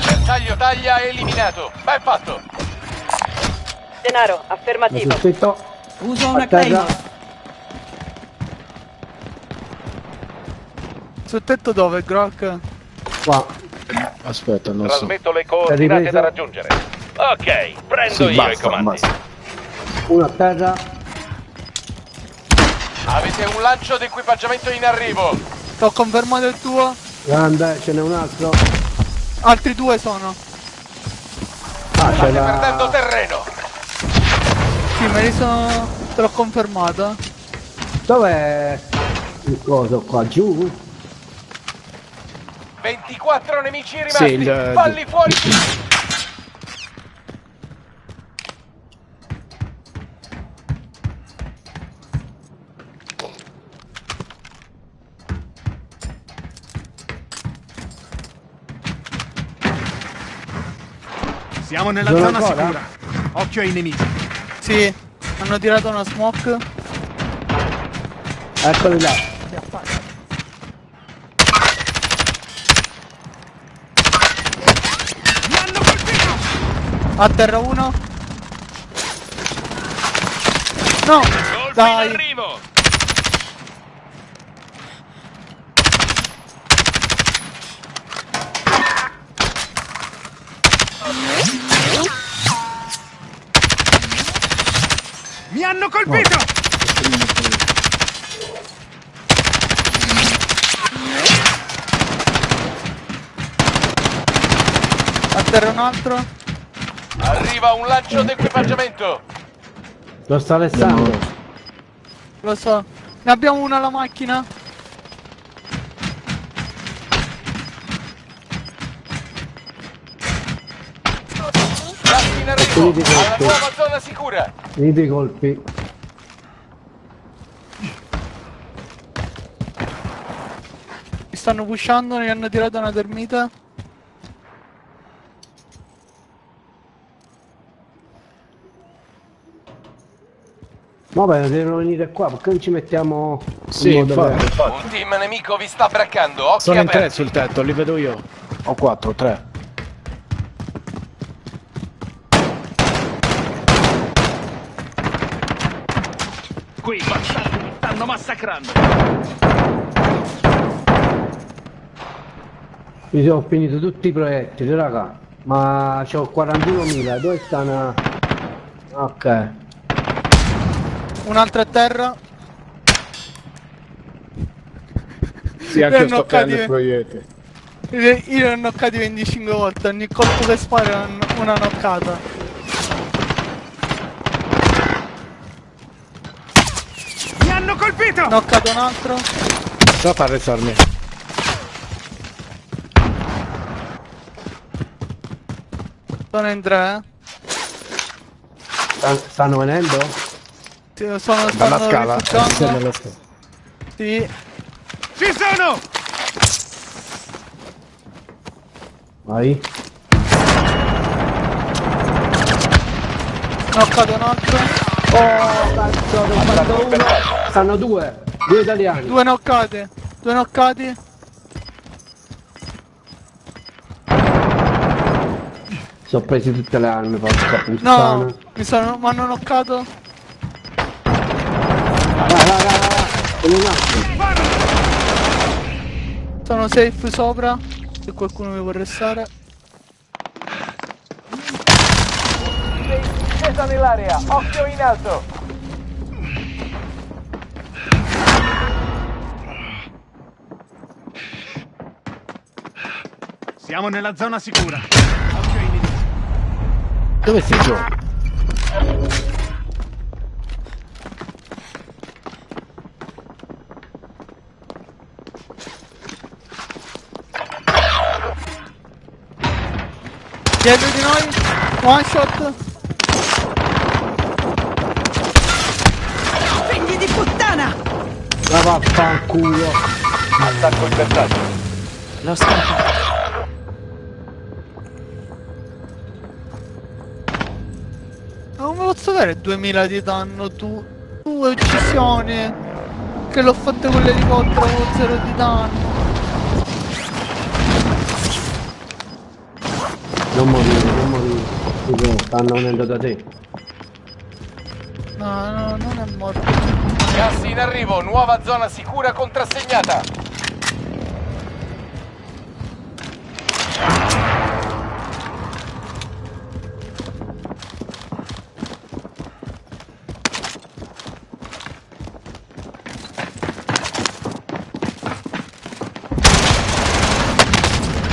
Bersaglio taglia eliminato. Ben fatto. Denaro, affermativo. Sul tetto. Uso A una terra. Claymore. Sul tetto dove, Grok? Qua. Aspetta, non so. Trasmetto le coordinate ripreso? da raggiungere. Ok, prendo io i comandi. Uno a terra. Avete un lancio d'equipaggiamento in arrivo. T'ho confermato il tuo. Grande, ce n'è un altro. Altri 2 sono. Ah, c'è State perdendo la... terreno. Sì, me li sono... Te l'ho confermato. Dov'è il coso qua? Giù? 24 nemici rimasti. Sì, Falli fuori tutti. Siamo nella Zona zona ancora? sicura. Occhio ai nemici. Sì, hanno tirato una smoke. Eccoli là. Mi hanno colpito! A terra 1. No! Dai! Arrivo! Mi hanno colpito! A terra un altro. Arriva un lancio d'equipaggiamento. Lo sta Alessandro. Lo so. Ne abbiamo una alla macchina. Gas in arrivo. Alla nuova zona sicura. Finito i colpi. Mi stanno pushando, ne hanno tirato una termita. Vabbè, devono venire qua, perché non ci mettiamo Sì, in modo infatti, vero? Un team nemico vi sta braccando. Occhi Sono in 3 aperti. sul tetto, li vedo io. Ho 4, 3. Qui, bastardi, mi stanno massacrando. Mi sono finito tutti i proiettili, raga. Ma c'ho 41.000, dove stanno? Ok. Un altro a terra. Sì, anche io Ne sto hanno prendendo noccati- il proiettile. Io ne ho noccati 25 volte, ogni colpo che spara è una noccata. Mi hanno colpito! Noccato un altro. Sta a fare resarmi. Sono in 3. Stanno venendo? Stanno Dalla scala. Sì, rifugiando. dalla scala. Sì. Ci sono! Vai. Noccato un altro. Oh, cazzo, ne ho fatto uno. Stanno due. Due italiani. Due noccati. Due noccati. Sono presi tutte le armi, porca No, puttana. mi hanno noccato. Vai. Con un altro. Sono safe sopra, se qualcuno mi vuole restare. Scesa nell'area, occhio in alto. Siamo nella zona sicura. Dove sei Gio? Dietro di noi, one shot. Figli di puttana! La vaffanculo. Attacco il bersaglio. L'ho scampato. Ma come posso dare 2000 di danno tu? Due uccisioni. Che l'ho fatta con l'elicottero con 0 di danno. Non morire, non morire. Tipo, stanno venendo da te. No, no, non è morto. Gas in arrivo, nuova zona sicura contrassegnata.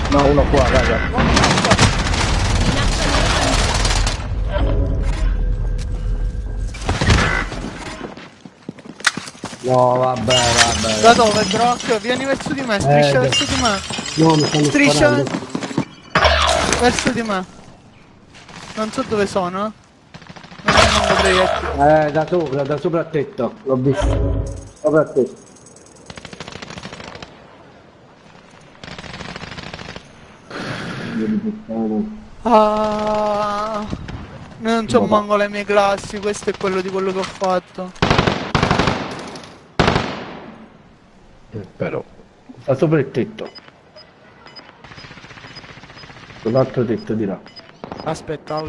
No, uno qua, raga. No, vabbè. Da dove, Brock? Vieni verso di me, striscia verso di me. No, mi stanno Striscia sparando. verso di me. Non so dove sono. Non ho proiettili. Da sopra a tetto. L'ho visto. Sopra a tetto. Ah, non so manco le mie classi, questo è quello di quello che ho fatto. Però. Sta sopra il tetto. Sull'altro tetto di là. Aspetta,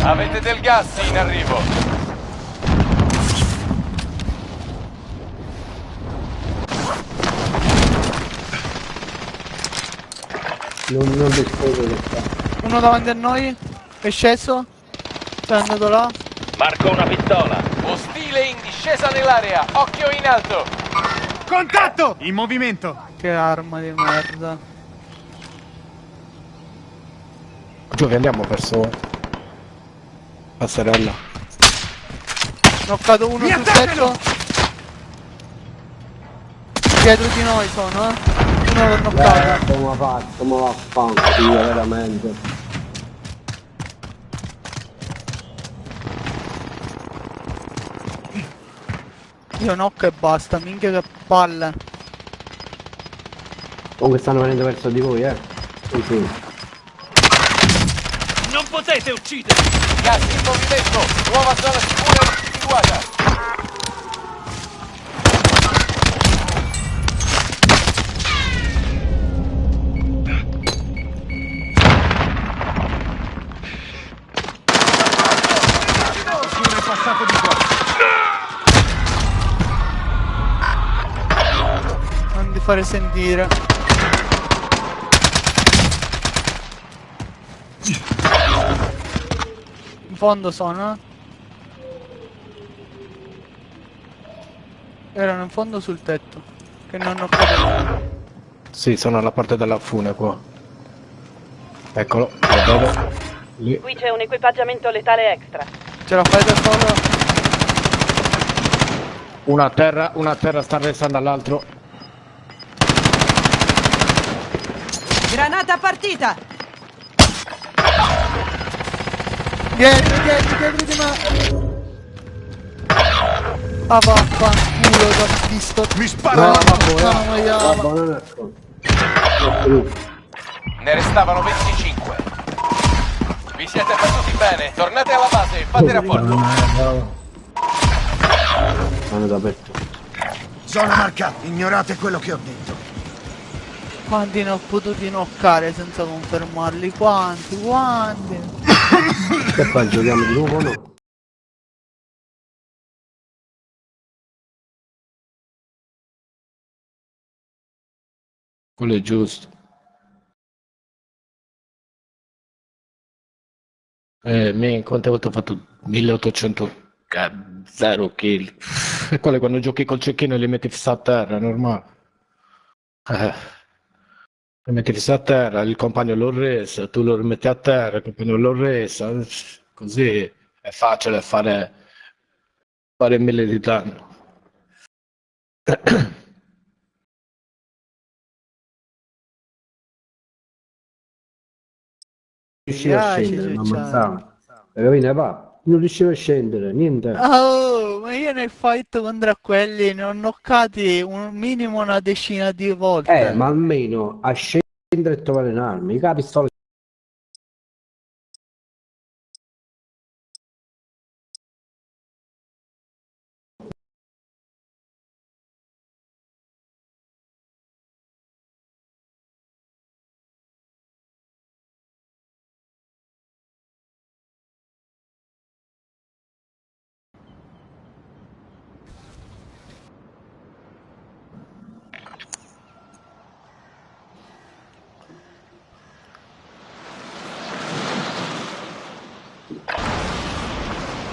Avete del gas in arrivo. Non rispondo che sta. uno davanti a noi, è sceso, è andato là. Marco una pistola. Ostile in discesa nell'area, occhio in alto. Contatto! In movimento. Che arma di merda. Giovi, andiamo verso passerella. Knoccato uno sul tetto. Dietro di noi sono, Uno l'ho knoccato. Come ha fatto? Come va a fanculo, veramente. Io knocco e basta, minchia che palle. Comunque stanno venendo verso di voi, Sì, sì. Non potete uccidere! Gas in movimento, nuova zona sicura individuata. Nessuno è passato di qua. Non ti fare sentire. In fondo sono, Erano in fondo sul tetto. Che non ho capito. Sì, sono alla parte della fune qua. Eccolo, lo vedo. Lì. Qui c'è un equipaggiamento letale extra. Ce la fai da solo? Una a terra sta restando all'altro. Granata partita! Dietro di me! Ah vaffanculo, t'ho visto. Mi spara! Ne restavano 25. Vi siete battuti bene, tornate alla base e fate rapporto. Hanno dappertutto. Zona marca, ignorate quello che ho detto. Quanti ne ho potuti knoccare senza confermarli? Quanti? Che poi giochiamo di nuovo o no? Quello è giusto. Quante volte ho fatto 1800 0 kill. E quelle quando giochi col cecchino e li metti fissato a terra, è normale. Li metti fissato a terra, il compagno lo resa, tu lo rimetti a terra, il compagno lo resa. Così è facile fare 1000 di danno. riusciva a scendere, mi ammazzava. Non riusciva a scendere, niente. Oh, ma io nel fight contro quelli ne ho knoccati un minimo una decina di volte. Ma almeno a scendere e trovare un'arma. I capi pistola.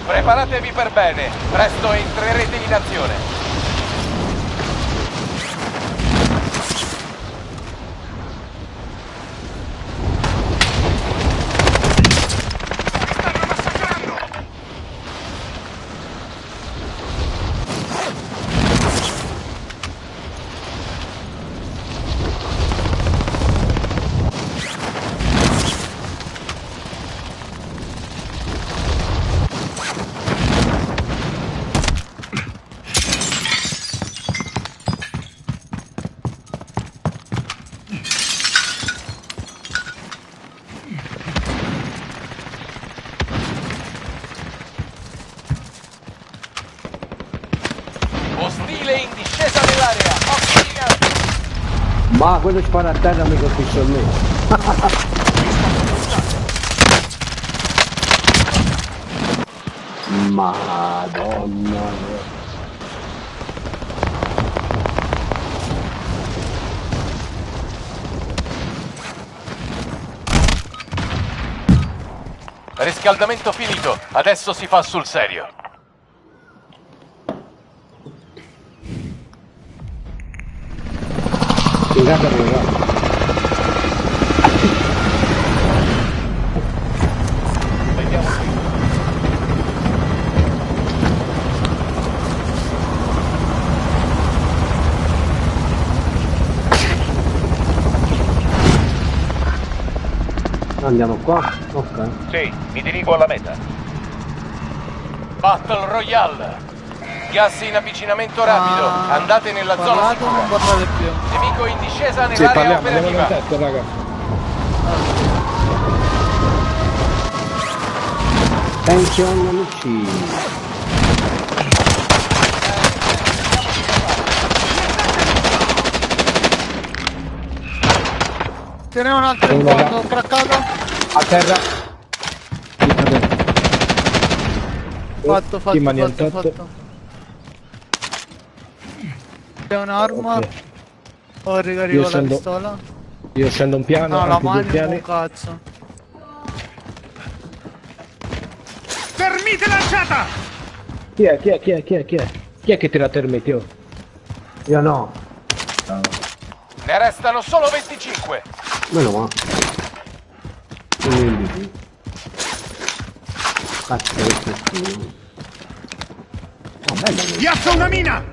Preparatevi per bene, presto entrerete in azione. Ostile in discesa nell'area. Ma quello spara a terra mi colpisce a me. Madonna. Riscaldamento finito, adesso si fa sul serio. Andiamo qua? Ok. Sì, mi dirigo alla meta. Battle Royale. Gas in avvicinamento rapido. Andate nella zona sicura. Non parlare più. Nemico in discesa Sì, nell'area parliamo, andiamo in operativa. testa, raga. Attenzione amici. Teniamo un altro incontro, craccato. A terra. Fatto. C'è un'arma. Ok. Oh, arrivo la scendo- pistola. Io scendo un piano, No, la altri due mano piani. un cazzo. Termite lanciata! Chi è? Chi è che tira termiti? Oh? Io no. Ne restano solo 25. Meno male. 15. Cazzo che schifo. Oh, bella questa. Piazza una mina!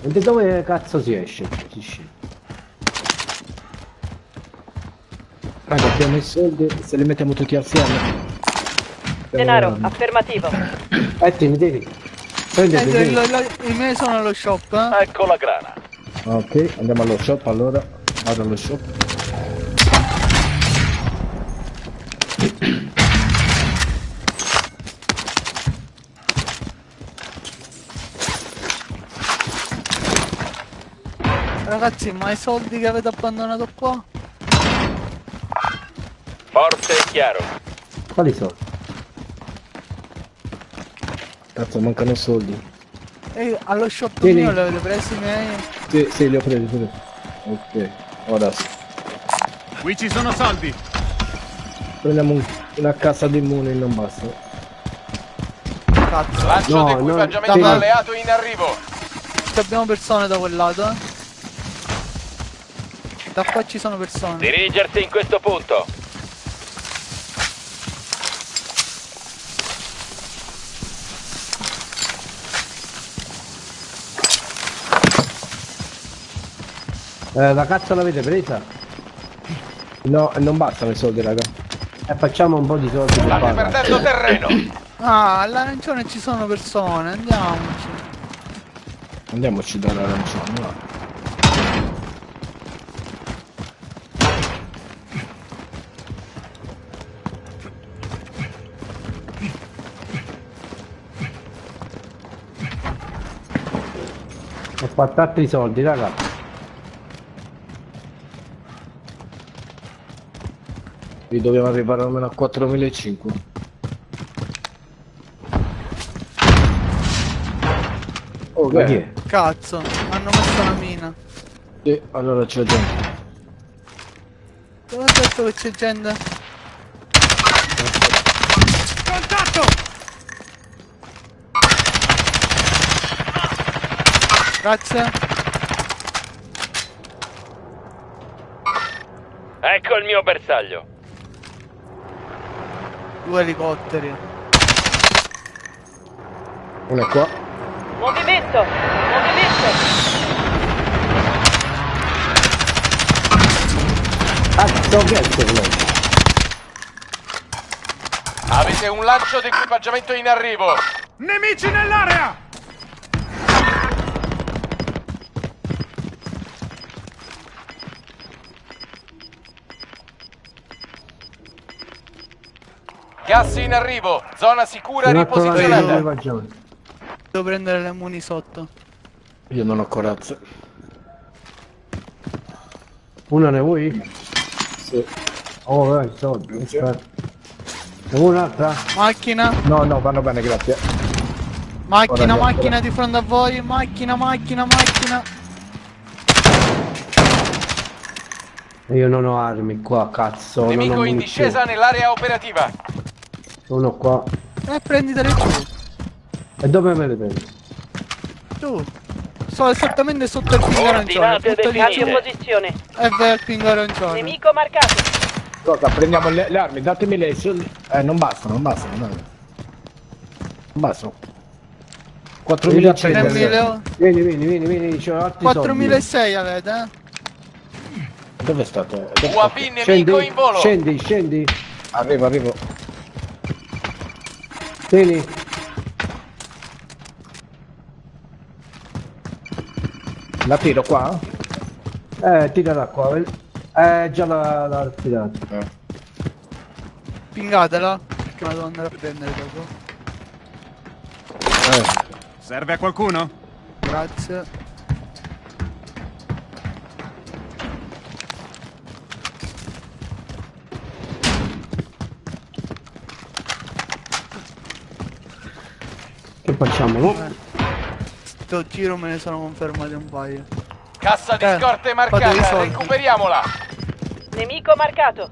E da dove cazzo si esce? Si scende. Raga, abbiamo i soldi, se li mettiamo tutti assieme. Denaro, affermativo. Mi devi. Prendete, I miei sono allo shop, eh? Ecco la grana. Ok, andiamo allo shop allora. Vado allo shop. Ragazzi, ma i soldi che avete abbandonato qua? Forte e chiaro. Quali sono? Cazzo, mancano soldi. E allo shop Vieni. mio li avete presi i miei? Sì, li ho presi pure. Ok, ora sì. Qui ci sono soldi. Prendiamo una cassa di immuni e non basta. Cazzo. Lancio No, d'equipaggiamento no, alleato in arrivo. Abbiamo persone da quel lato, eh. Da qua ci sono persone. Dirigersi in questo punto. La cazzo l'avete presa? No, non bastano i soldi, raga. E facciamo un po' di soldi per State farla. perdendo terreno. Ah, all'arancione ci sono persone, andiamoci. Andiamoci dall'arancione, va. Ho fatto altri soldi, raga. Li dobbiamo arrivare almeno a 4.500. Ma chi è? Cazzo, hanno messo la mina. Sì, allora c'è gente. Dove ho detto che c'è gente? Contatto! Grazie. Ecco il mio bersaglio. 2 elicotteri. Uno è qua. Movimento! Movimento! Cazzo, che è quello? Avete un lancio d'equipaggiamento in arrivo. Nemici nell'area! Gas in arrivo. Zona sicura Un altro lancio di riposizionata. equipaggiamento. Devo prendere le muni sotto. Io non ho corazza. Una ne vuoi? Sì. Oh, vai, soldi. Aspetta. Ne vuoi un'altra? Macchina, No, no, vanno bene, grazie. macchina, Ora, macchina di fronte a voi. Macchina, macchina, macchina. Io non ho armi qua, cazzo. Non ho Nemico in munizioni. discesa nell'area operativa. Sono qua. Prenditele tu. E dove me le prendi? Tu. Sono esattamente sotto il ping arancione. Ordinate Tutto lì. Cambio definite. posizione. E vai al ping arancione. Nemico marcato. Cosa? Prendiamo le armi, datemi le soldi. Non bastano, non bastano, no. Non bastano. 4.100. 3.000. Vieni, c'ho altri soldi. 4.600 avete, eh? Dove state? UAV nemico in volo. Scendi. Arrivo. Vieni. La tiro qua? Tirala qua. Già l'ha tirato. Pingatela. Perché la devo andare a prendere dopo. Serve a qualcuno? Grazie. Che facciamo, no? Sto giro me ne sono confermati un paio. Cassa di scorte fate i marcata. soldi. Recuperiamola. Nemico marcato.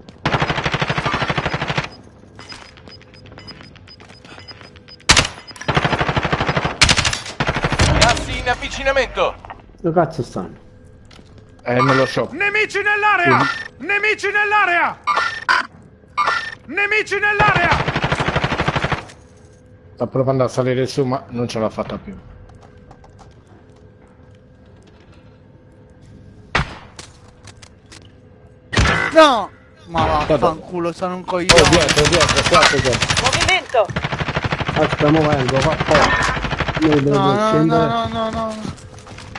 Gas in avvicinamento. Dove cazzo stanno? Nello shop. Nemici nell'area! Nemici nell'area! Nemici nell'area! Sta provando a salire su, ma non ce l'ha fatta più. No! Ma vaffanculo, sono un coglione. Dietro, qua c'è gente. Movimento! Aspetta, mo vengo, fa forza. Io devo scendere. No.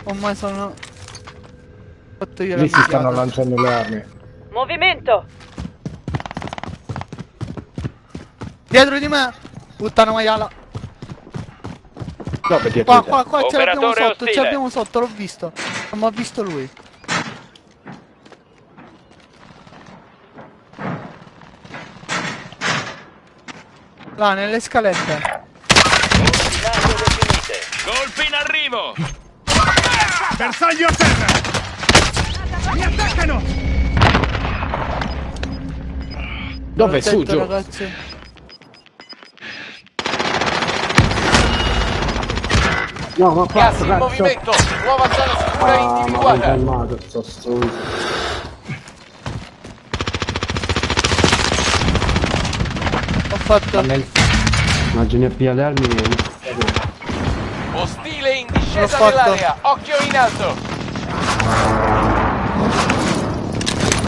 Ormai sono... Fatto io la Lì si stanno minchiata. lanciando le armi. Movimento! Dietro di me! Puttana maiala! Dove dietro? Qua ce l'abbiamo Operatore sotto, ostile. ce l'abbiamo sotto, l'ho visto. Non mi ha visto lui. Là, nelle scalette. Ordinate definite. Colpi in arrivo. arrivo! Bersaglio a terra! Mi attaccano! Dove? Attento, Su, giù. ragazzi. No, ma Gas fatto, in cazzo. movimento, nuova zona sicura Ah, ma mi individuata. calmato, sto stronzo. Ho fatto. Immagini a pigliare le armi miei. Ostile in discesa L'ho fatto. nell'area, occhio in alto.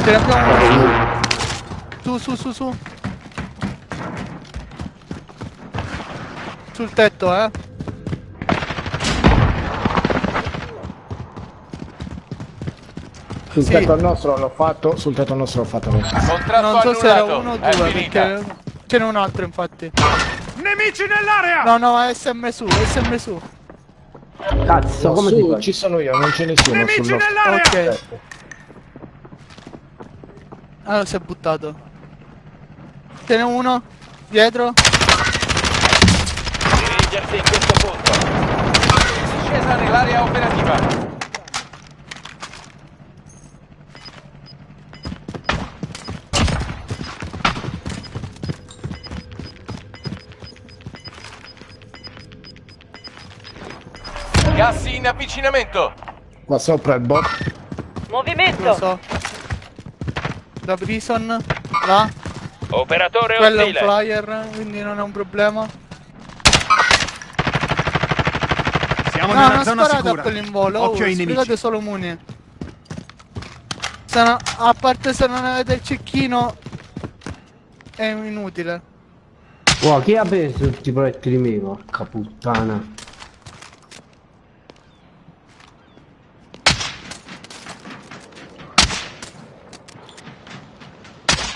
Ce ne abbiamo uno. Su. Sul tetto, eh. Sul Sì. tetto nostro l'ho fatto, sul tetto nostro l'ho fatto. Contratto Non so se era annullato, uno o è due, finita. perché ce n'è un altro infatti. Nemici nell'area! No, è SM su. Cazzo, No, come su, ti fai? ci sono io, non c'è nessuno Nemici sul nostro. nell'area! Ok. Allora si è buttato. Ce n'è uno. Dietro. Dirigersi in questo punto. Discesa nell'area operativa. Gas in avvicinamento. Qua sopra il bot. Movimento. Lo so. Da prison. Là. Operatore Quello è un ostile. flyer, quindi non è un problema. Siamo No, nella non zona sparate a sicura. quello in volo. Occhio ai Sbrigate nemici. solo muni. A parte se non avete il cecchino è inutile. Wow, chi ha preso tutti i proiettili miei? Porca puttana.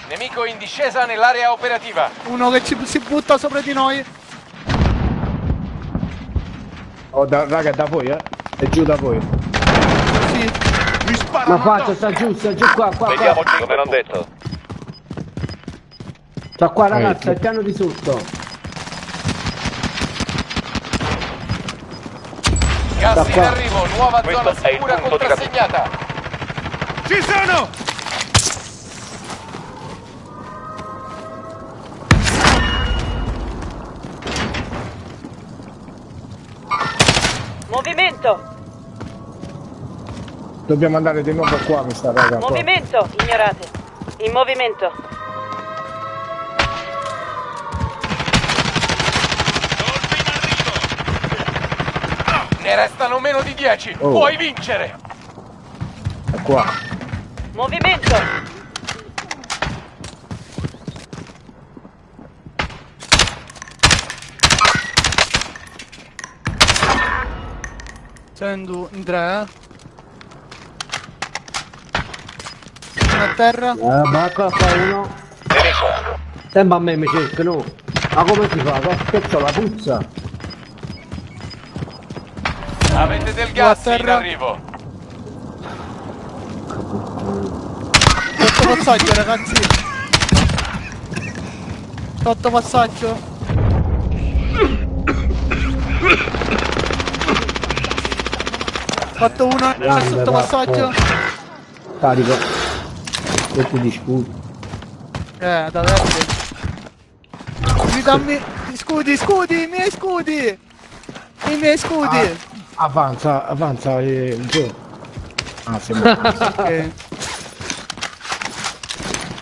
Nemico in discesa nell'area operativa. Uno che si butta sopra di noi. Oh, raga, è da voi, eh? È giù da voi. Sì. Mi sparano Ma faccio, addosso! sta giù qua, Vediamo come non detto. Sta qua ragazzi, Ecco. al piano di sotto. Gas Da in qua. arrivo, nuova Questo zona è il sicura punto di contrassegnata. Ci sono! Movimento. Dobbiamo andare di nuovo qua, mi sta raga. Qua. Movimento. Ignorate. In movimento. Ne restano meno di 10. Oh. Puoi vincere. È qua. Movimento. Sendo in tre, eh. Uno a terra. Bacca qua uno. Sembra a me mi cercano. Ma come si fa? Che c'ho la puzza? Avete del gas in terra. arrivo. Sotto passaggio ragazzi. Sotto passaggio. Fatto uno Grande, sotto passaggio. Carico. Questo di scudo. Da verde. Dammi scudi, i miei scudi. I miei scudi. Avanza giù. Ah, sì. Ok.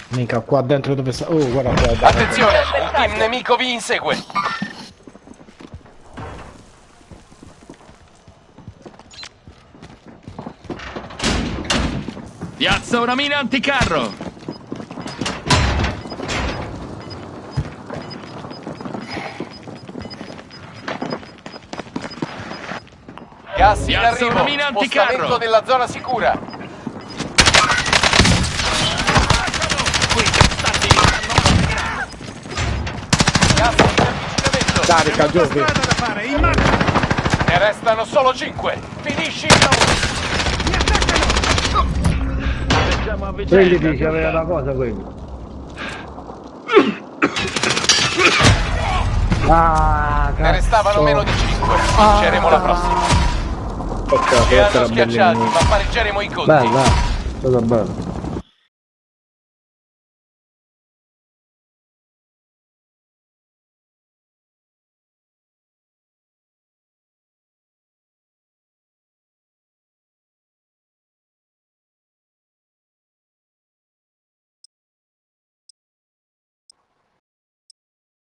Mica qua dentro dove sta. Oh, guarda qua. dai. Attenzione, un team nemico vi insegue. Piazza una mina anticarro. Gas in Piazza arrivo. una mina anticarro. Spostamento della zona sicura. Gas in avvicinamento. Carica, giù. Strada da fare, in marcia! Ne restano solo 5. Finisci. Prenditi, c'aveva la cosa quello. Ah, Ne restavano cazzo. meno di 5. Vinceremo la prossima. Ci hanno schiacciati, ma pareggeremo i conti. Bella, cosa bella.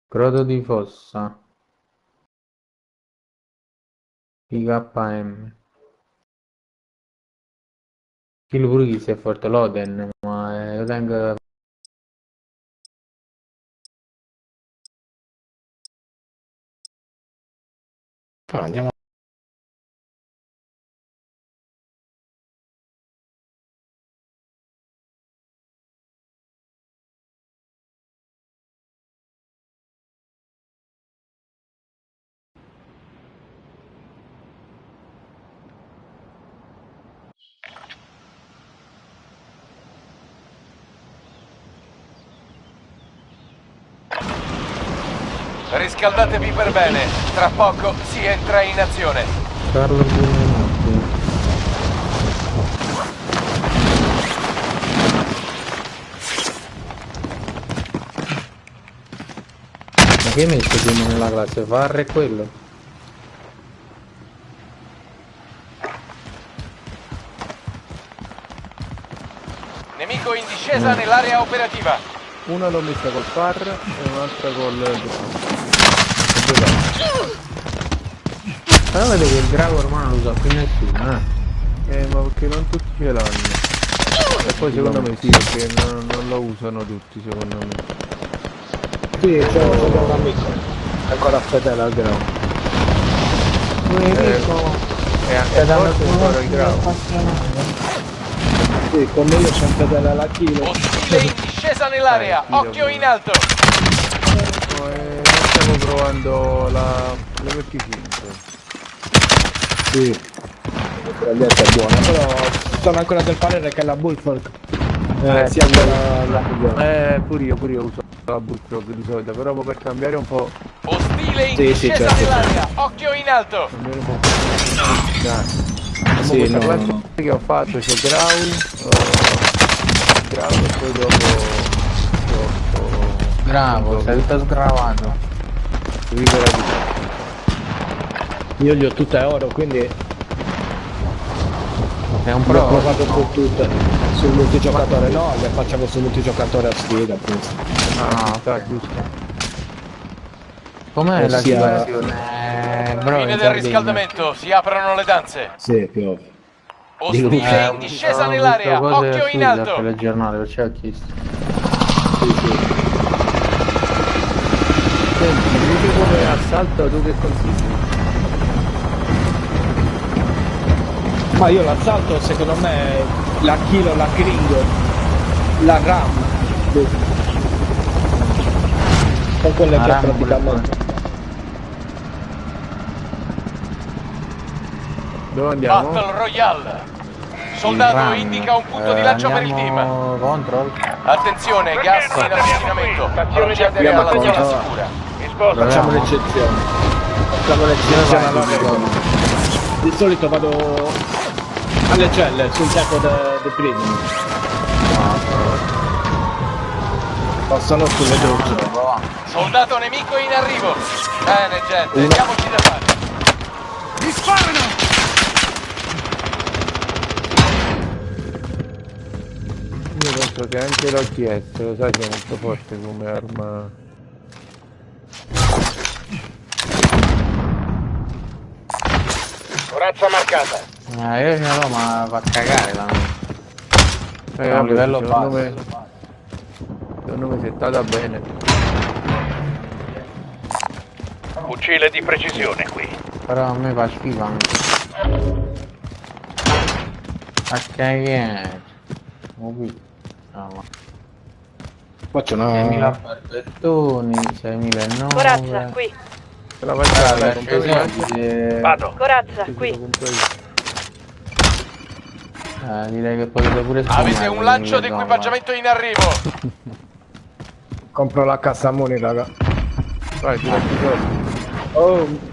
Crodo di fossa. PKM. Kill pure chi si è forte Loden, ma io tengo. Andiamo. Riscaldatevi per bene, tra poco si entra in azione. Carlo Buonanotte. Ma che hai messo prima nella classe? Farre e quello? Nemico in discesa nell'area operativa. Una l'ho messa col far e un'altra col. Però vedo che il drago ormai non lo usa più nessuno, ma perché non tutti ce l'hanno. E poi secondo me sì, perché non lo usano tutti, secondo me. Sì, c'è un amico. Ancora fedele al grau. E anche forse ancora il grau. Sì, come io sono fedele alla chilo. Ostile in discesa nell'area, occhio in alto. Stiamo provando la MP5. Sì, quella è buona, però sono ancora del parere che la Bullfrog sia la migliore. Pure io uso la Bullfrog di solito, però per cambiare un po'. Ostile in Sì, discesa certo. nell'area, occhio in alto. Cambiare un po'. Sì, Questa no, classe no. che ho fatto c'è Grau e poi dopo Bravo, sei tutto sgravato. Io gli ho tutte oro, quindi È un le ho pro. provato su tutte. Sul multigiocatore no, le facciamo sul multigiocatore a sfida. Ah, sta giusto. Com'è la Ossia- situazione? Bro, Fine in del Sardegna? riscaldamento, si aprono le danze. Sì, piove. Ostile in discesa nell'area, occhio in alto. Il giornale, perciò ho chiesto. Senti, invece come assalto tu che consigli? Ma io l'assalto secondo me la Kilo, la Gringo, la Ram. Sono quelle La che Ram praticamente. Dove andiamo? Battle Royale. Soldato indica un punto di lancio per il team. Control. Attenzione, gas in avvicinamento. Procedere alla zona sicura. Risposta. Facciamo l'eccezione. Facciamo l'eccezione allora. Di solito vado alle celle sul tempo del primo. Passano sulle docce. Soldato nemico in arrivo. Bene, gente, diamoci da fare. Mi sparano! Io penso che anche l'OTS, lo sai, che è molto forte come arma. Corazza marcata. Io ce l'ho, ma fa cagare la mia. È un Vabbè, livello secondo basso. secondo me settata bene. Fucile di precisione qui. Però a me fa schifo anche. A cagare. Faccio 6.000 una. barbettoni, 6.009. Corazza, qui. Se la facciamo, la Lascia i soldi, Vado. Corazza, qui. direi che potete pure Avete un lancio di equipaggiamento in arrivo. Compro la cassa Muni, raga. Vai, ti lascio solo. Oh.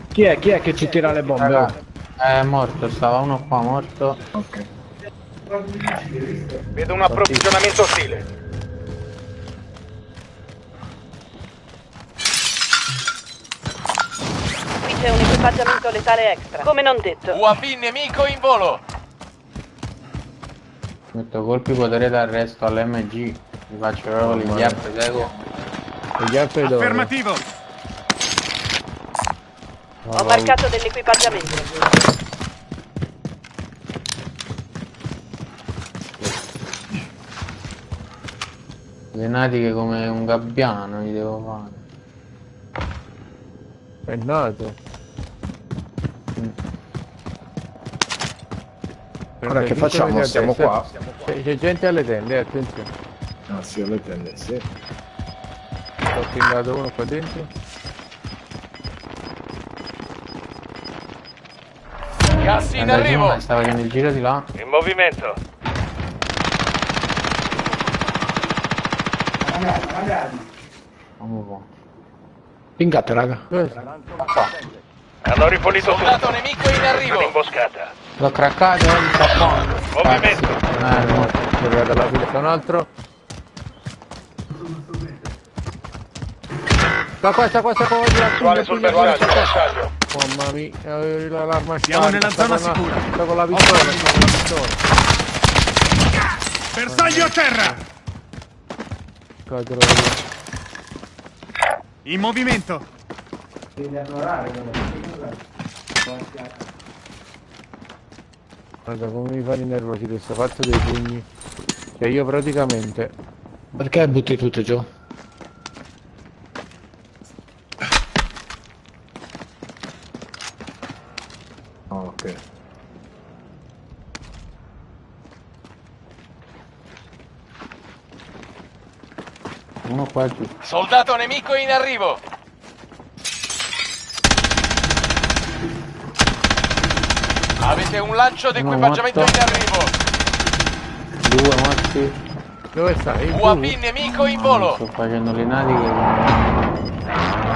Chi è che ci tira le bombe? Raga, È morto, stava uno qua morto. Ok. Vedo un approvvigionamento ostile. Qui c'è un equipaggiamento letale extra. Come non detto. UAV nemico in volo. Metto colpi potere d'arresto all'MG. Mi faccio proprio gli app, seguo. Gli app dove? Affermativo. Ho marcato dell'equipaggiamento. Le natiche come un gabbiano gli devo fare. È nato. Ora che facciamo? Siamo qua. C'è gente alle tende, attenzione. Ah sì, alle tende, sì. Ho pingato uno qua dentro. Gas in arrivo. Sta facendo il giro di là. In movimento. Come può? Pingate, raga. Hanno ripulito Soldato nemico in arrivo. un'imboscata. L'ho craccato, mi sta qua. Movimento. No. È arrivato alla fine, c'è un altro. Sta qua, Visuale sul bersaglio. Mamma mia, l'arma Siamo nella zona sicura. Sto con la pistola, Bersaglio a terra. Cazzo, In movimento. guarda come mi fanno innervosire questo fatto dei pugni. Cioè io praticamente... Perché butti tutto giù? Ok. Uno qua giù. Soldato nemico in arrivo. Avete un lancio di Uno equipaggiamento morto. in arrivo. Due morti. Dove stai? UAV nemico in volo. Sto facendo le natiche.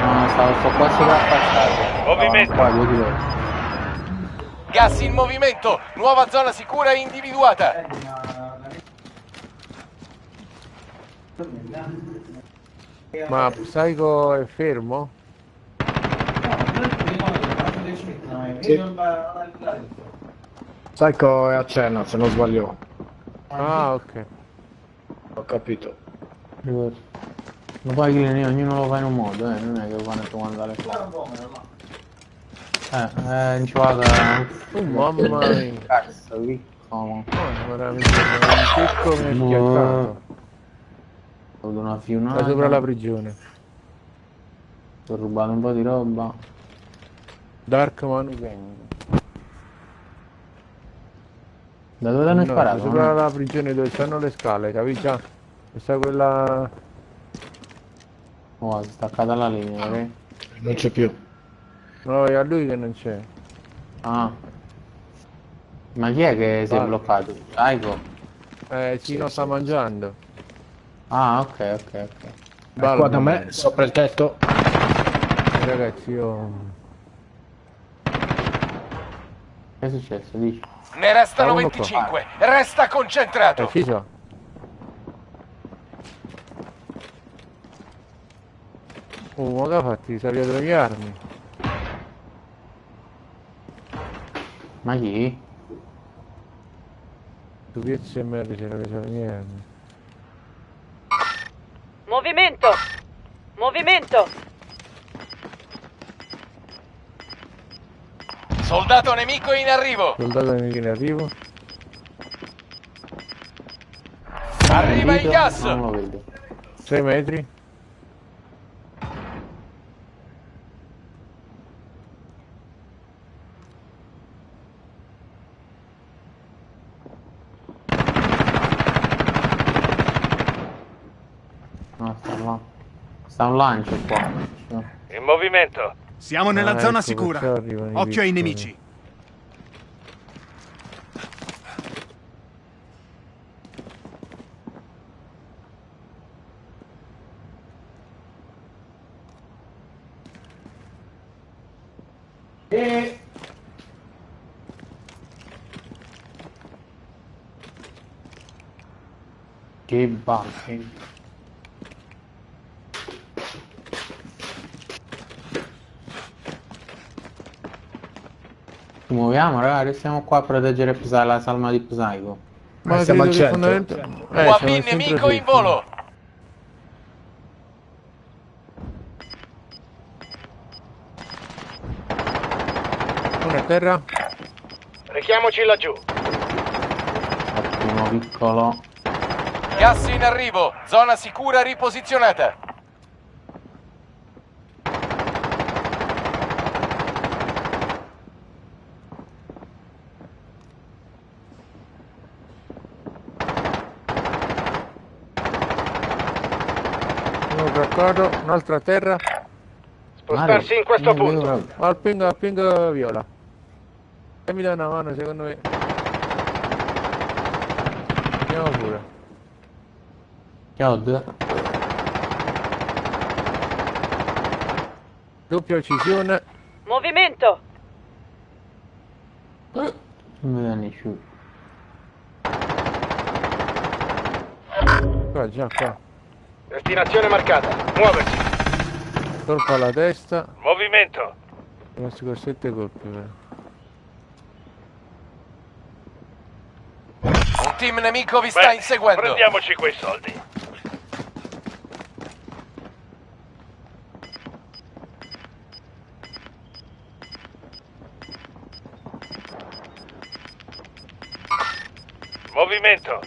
No, sto quasi traspassato. Movimento. Qua, 2 km. Gas in movimento. Nuova zona sicura individuata. Ma Psycho è fermo? Sì. Psycho è a cena, se non sbaglio. Ah, ok. Ho capito. Lo fai che ognuno lo fa in un modo, non è che lo fanno tutti andare qua. Non ci vado. Mamma mia. Cazzo, qui. Come? Veramente, un secco mi ha schiacciato. Ho avuto una fionata. Da sopra la prigione. Ho rubato un po' di roba. Dark Manu Gang. Da dove l'hanno No, sparato? sopra No? la prigione dove stanno le scale, capisci? Questa è quella... Oh, si è staccata la linea, ok? Non c'è più. No, è a lui che non c'è. Ah. Ma chi è che si è Vale. bloccato? Psycho? Sì, no, sta mangiando. Ah, ok. È qua da me, sopra il tetto. Ragazzi, io... Che è successo? Dici? Ne restano uno qua. 25. Resta concentrato. Ci so. Oh, ma che ha fatti? Sta dietro le armi. Ma chi? Su PSMR c'era le sue armi. Movimento. Movimento. Soldato nemico in arrivo. Soldato nemico in arrivo. Arriva il gas. Non lo vedo. 6 metri. No, sta là. Sta un lancio qua. In movimento. Siamo nella Ah, zona ecco, sicura. perciò arrivano i Occhio ai piccoli. nemici. Che bacche. Ci muoviamo, raga, restiamo qua a proteggere la salma di Psycho. Ma siamo al credo che centro. siamo UAV al centro nemico in safety. volo. Uno a terra. Rechiamoci laggiù. Ottimo, piccolo. Gas in arrivo. Zona sicura riposizionata. Uno craccato, un altro a terra. Spostarsi in questo punto. Al ping viola. E mi dà una mano, secondo me. Andiamo pure. Ciao, due. Doppia uccisione. Movimento! Non mi viene nessuno. Qua, già qua. Destinazione marcata. Muoversi. Colpo alla testa. Movimento. Rimasti con 7 colpi, però. Un team nemico vi sta inseguendo. Prendiamoci quei soldi. Movimento.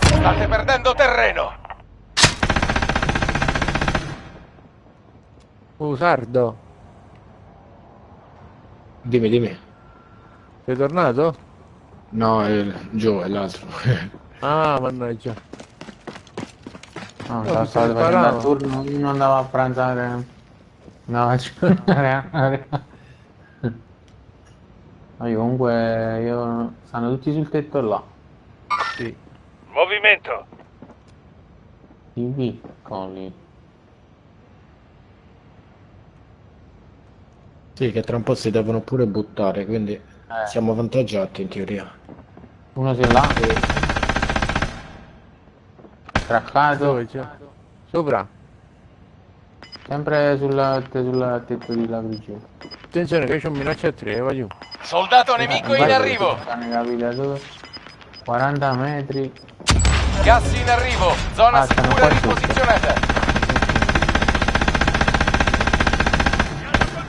State perdendo terreno. Sardo. Dimmi. Sei tornato? No, è Joe, è l'altro. Ah, mannaggia. No, mi stavo facendo sparavo. il turno, non andavo a pranzare. No, io comunque, stanno tutti sul tetto là. Sì. Movimento. I piccoli. Sì, che tra un po' si devono pure buttare, quindi siamo avvantaggiati in teoria. Uno si è là. Craccato. Dove c'è? Sopra. Sempre sul tetto di la prigione. Attenzione che c'è un minaccia a 3, va giù. Soldato nemico in arrivo. 40 metri. Gas in arrivo. Zona Stanno sicura qua sotto. riposizionata.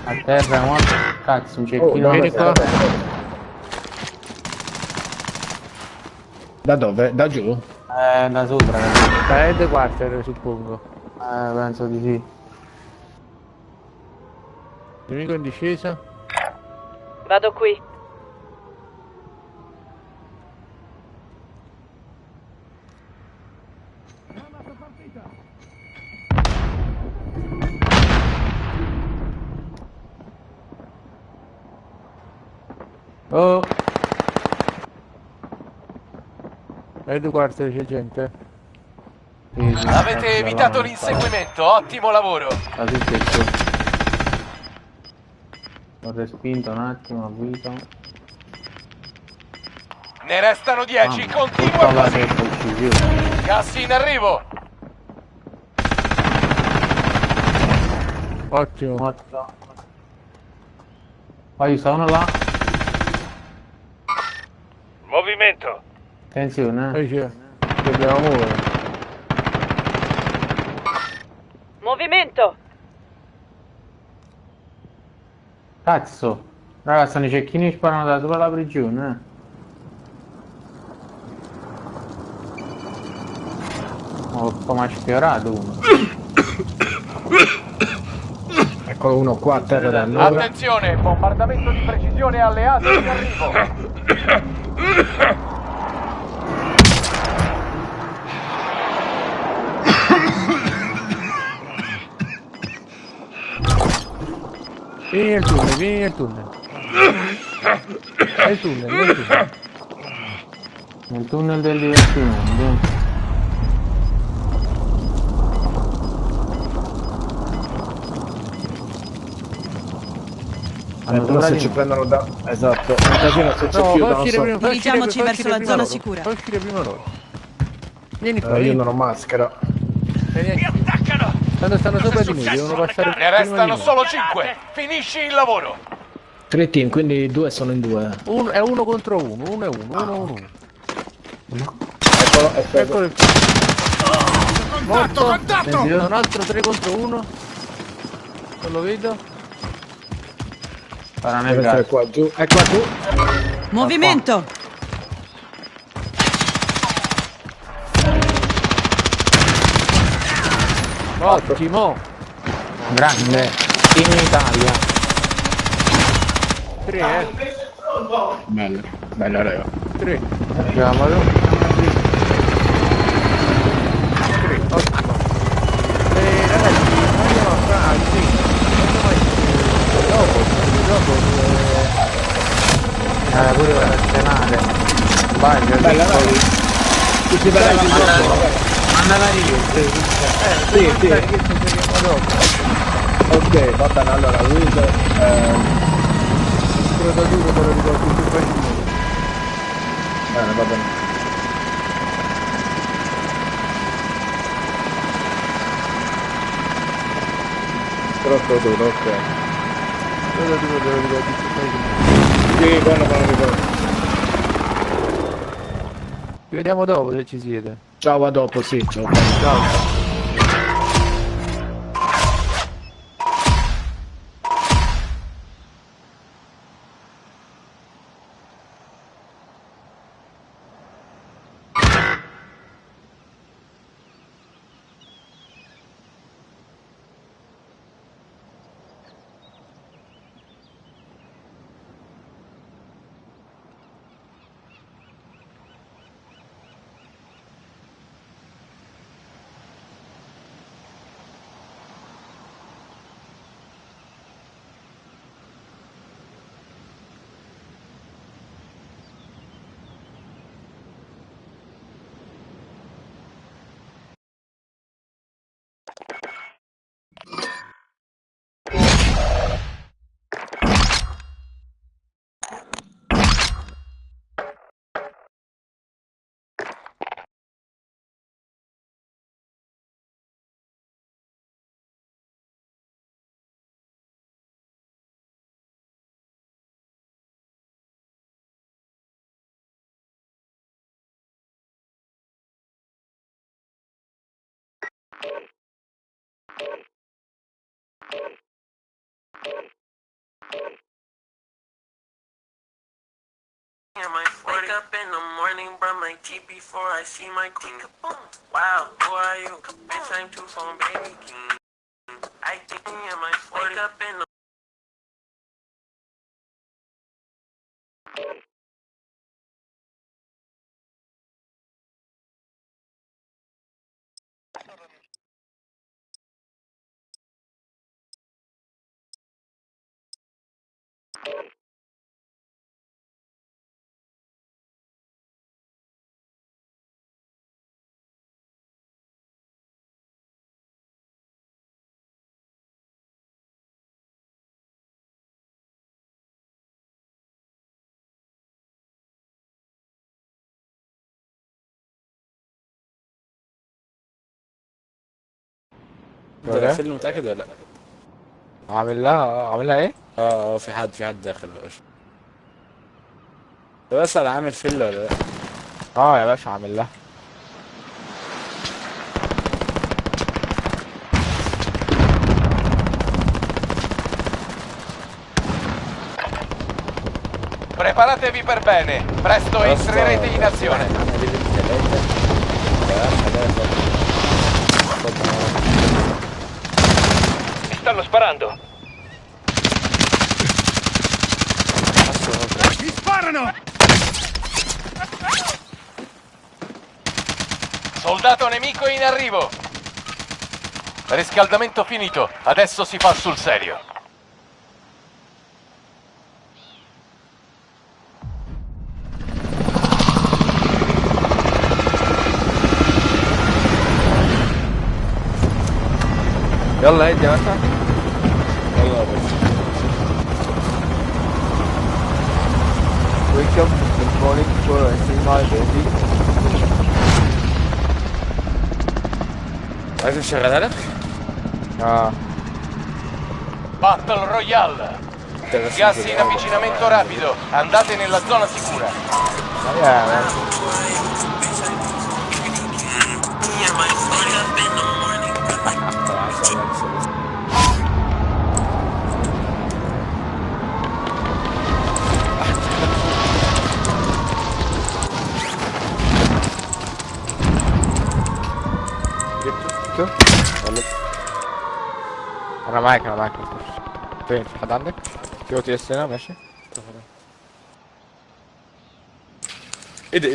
A terra morto. Cazzo, un cecchino. Vieni qua. Da dove? Da giù? Da sopra. Da headquarter, suppongo. Penso di sì. Nemico in discesa. Vado qui. Oh! Headquarter c'è gente. Avete evitato l'inseguimento. Ottimo lavoro. Da sul tetto. Ho respinto un attimo, ho guidato. Ne restano 10. Continua così. Gas in arrivo. Ottimo. Morto. Poi sono là. Movimento. Attenzione. Poi c'è. Dobbiamo muovere. Movimento! Cazzo. Raga, stanno i cecchini che sparano da sopra la prigione. Oh, come ha sfiorato uno. Eccolo uno qua a terra da noi. Attenzione, bombardamento di precisione alleato in arrivo. Vieni nel tunnel, vieni nel tunnel. Nel tunnel, nel tunnel. Nel tunnel del divertimento. Però se ci prendono da... Esatto. Un casino se ci No, chiudono fa uscire so. prima, fa uscire Dirigiamoci fa verso uscire la prima zona loro. sicura. Fa uscire prima loro. Vieni qua, Io vieni. non ho maschera. Vieni. Tanto stanno sopra di me, devono passare Ne prima restano di me. solo 5. Finisci il lavoro. 3 team, quindi 2 sono in 2. È uno contro uno, uno e uno. Eccolo, Eccolo il morto. Un altro 3 contro 1. Non lo vedo. Deve essere qua giù. È qua giù. Movimento! Ottimo. Grande. In Italia. 3 Bello, bella raga. 3. Chiamalo. 3, ottimo. Ragazzi, andiamo a fare, sì. Dopo Pure per azionare. Vai, Bella raga. Tutti per Manda la richiesta. Sì. dopo. Ok, va bene, allora Will Il prototipo te lo ricordo più facile. bene, va bene. Troppo duro, ok. Il prototipo te lo ricordo più facile. Sì, quello me lo ricordo. Ci vediamo dopo se ci siete. Ciao, a dopo, sì, ciao. Ciao. I might wake up in the morning, brush my teeth before I see my queen. Wow, who are you? Bitch, I'm too phone baby king. I think I might wake up in the ده فيلم متأكد ولا لا؟ عاملها ايه؟ في حد داخل باشا. بسأل عامل فيل ولا لا؟ يا باشا عامل لها. Preparatevi per bene. Presto entrerete in azione. Mi stanno sparando. Mi sparano! Soldato nemico in arrivo. Riscaldamento finito. Adesso si fa sul serio. يلا ادي يا باشا. يلا يا باشا. Wake up in the morning before I see my baby. Adesso nshغلها لك؟ Battle Royale. Gas in avvicinamento rapido. Andate nella zona sicura. انا معاك فين؟ في حد عندك؟ في او تي اس هنا ماشي. ايه ده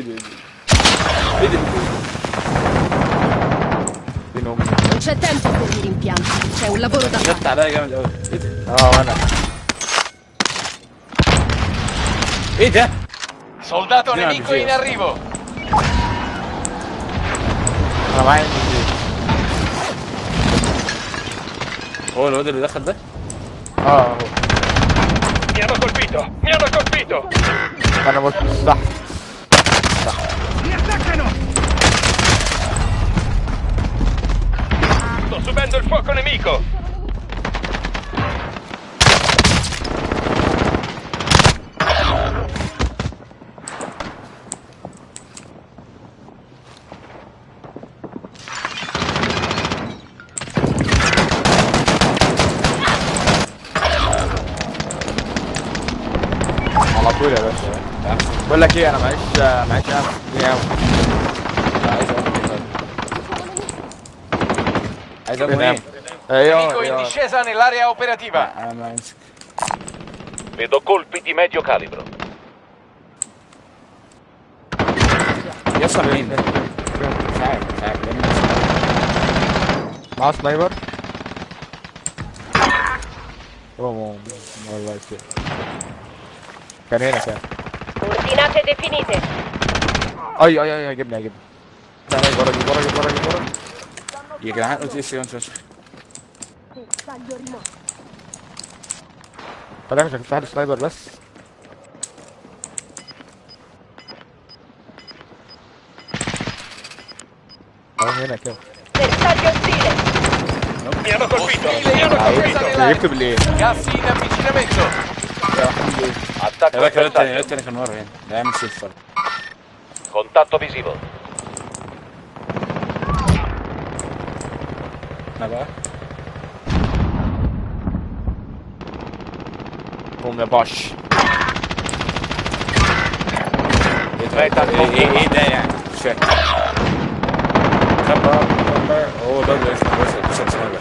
Non c'è tempo per i rimpianti, c'è un lavoro da fare. جت عليا جامد قوي. ايه ده؟ وانا ايه ده؟ Soldato nemico in arrivo. انا معايا هو الواد اللي دخل ده؟ هو Mi hanno colpito! انا قلت صح. Mi attaccano! Sto subendo il fuoco nemico! على طول يا باشا. بقول لك ايه، انا معيش عايز ايه؟ Nemico in discesa nell'area operativa. Vedo colpi di medio calibro. يصل مين؟ مش عارف معاه سنايبر. والله كده كان هنا Coordinate definite. اي جبني تعالى ورا يا جدعان قلت ايه فشخ. طلع مش هتفتح لي سنايبر بس. هنا كده. Bersaglio ostile. Mi hanno colpito! جبت بالايه؟ Gas in avvicinamento. Attacco الواد التاني كان ورا هنا. ده يعمل سيف. Contatto visivo. انا بقى قوم يا باش. ايه ده يعني؟ مش فاهم. خبر هو ده اللي اسمه بس سنايبر.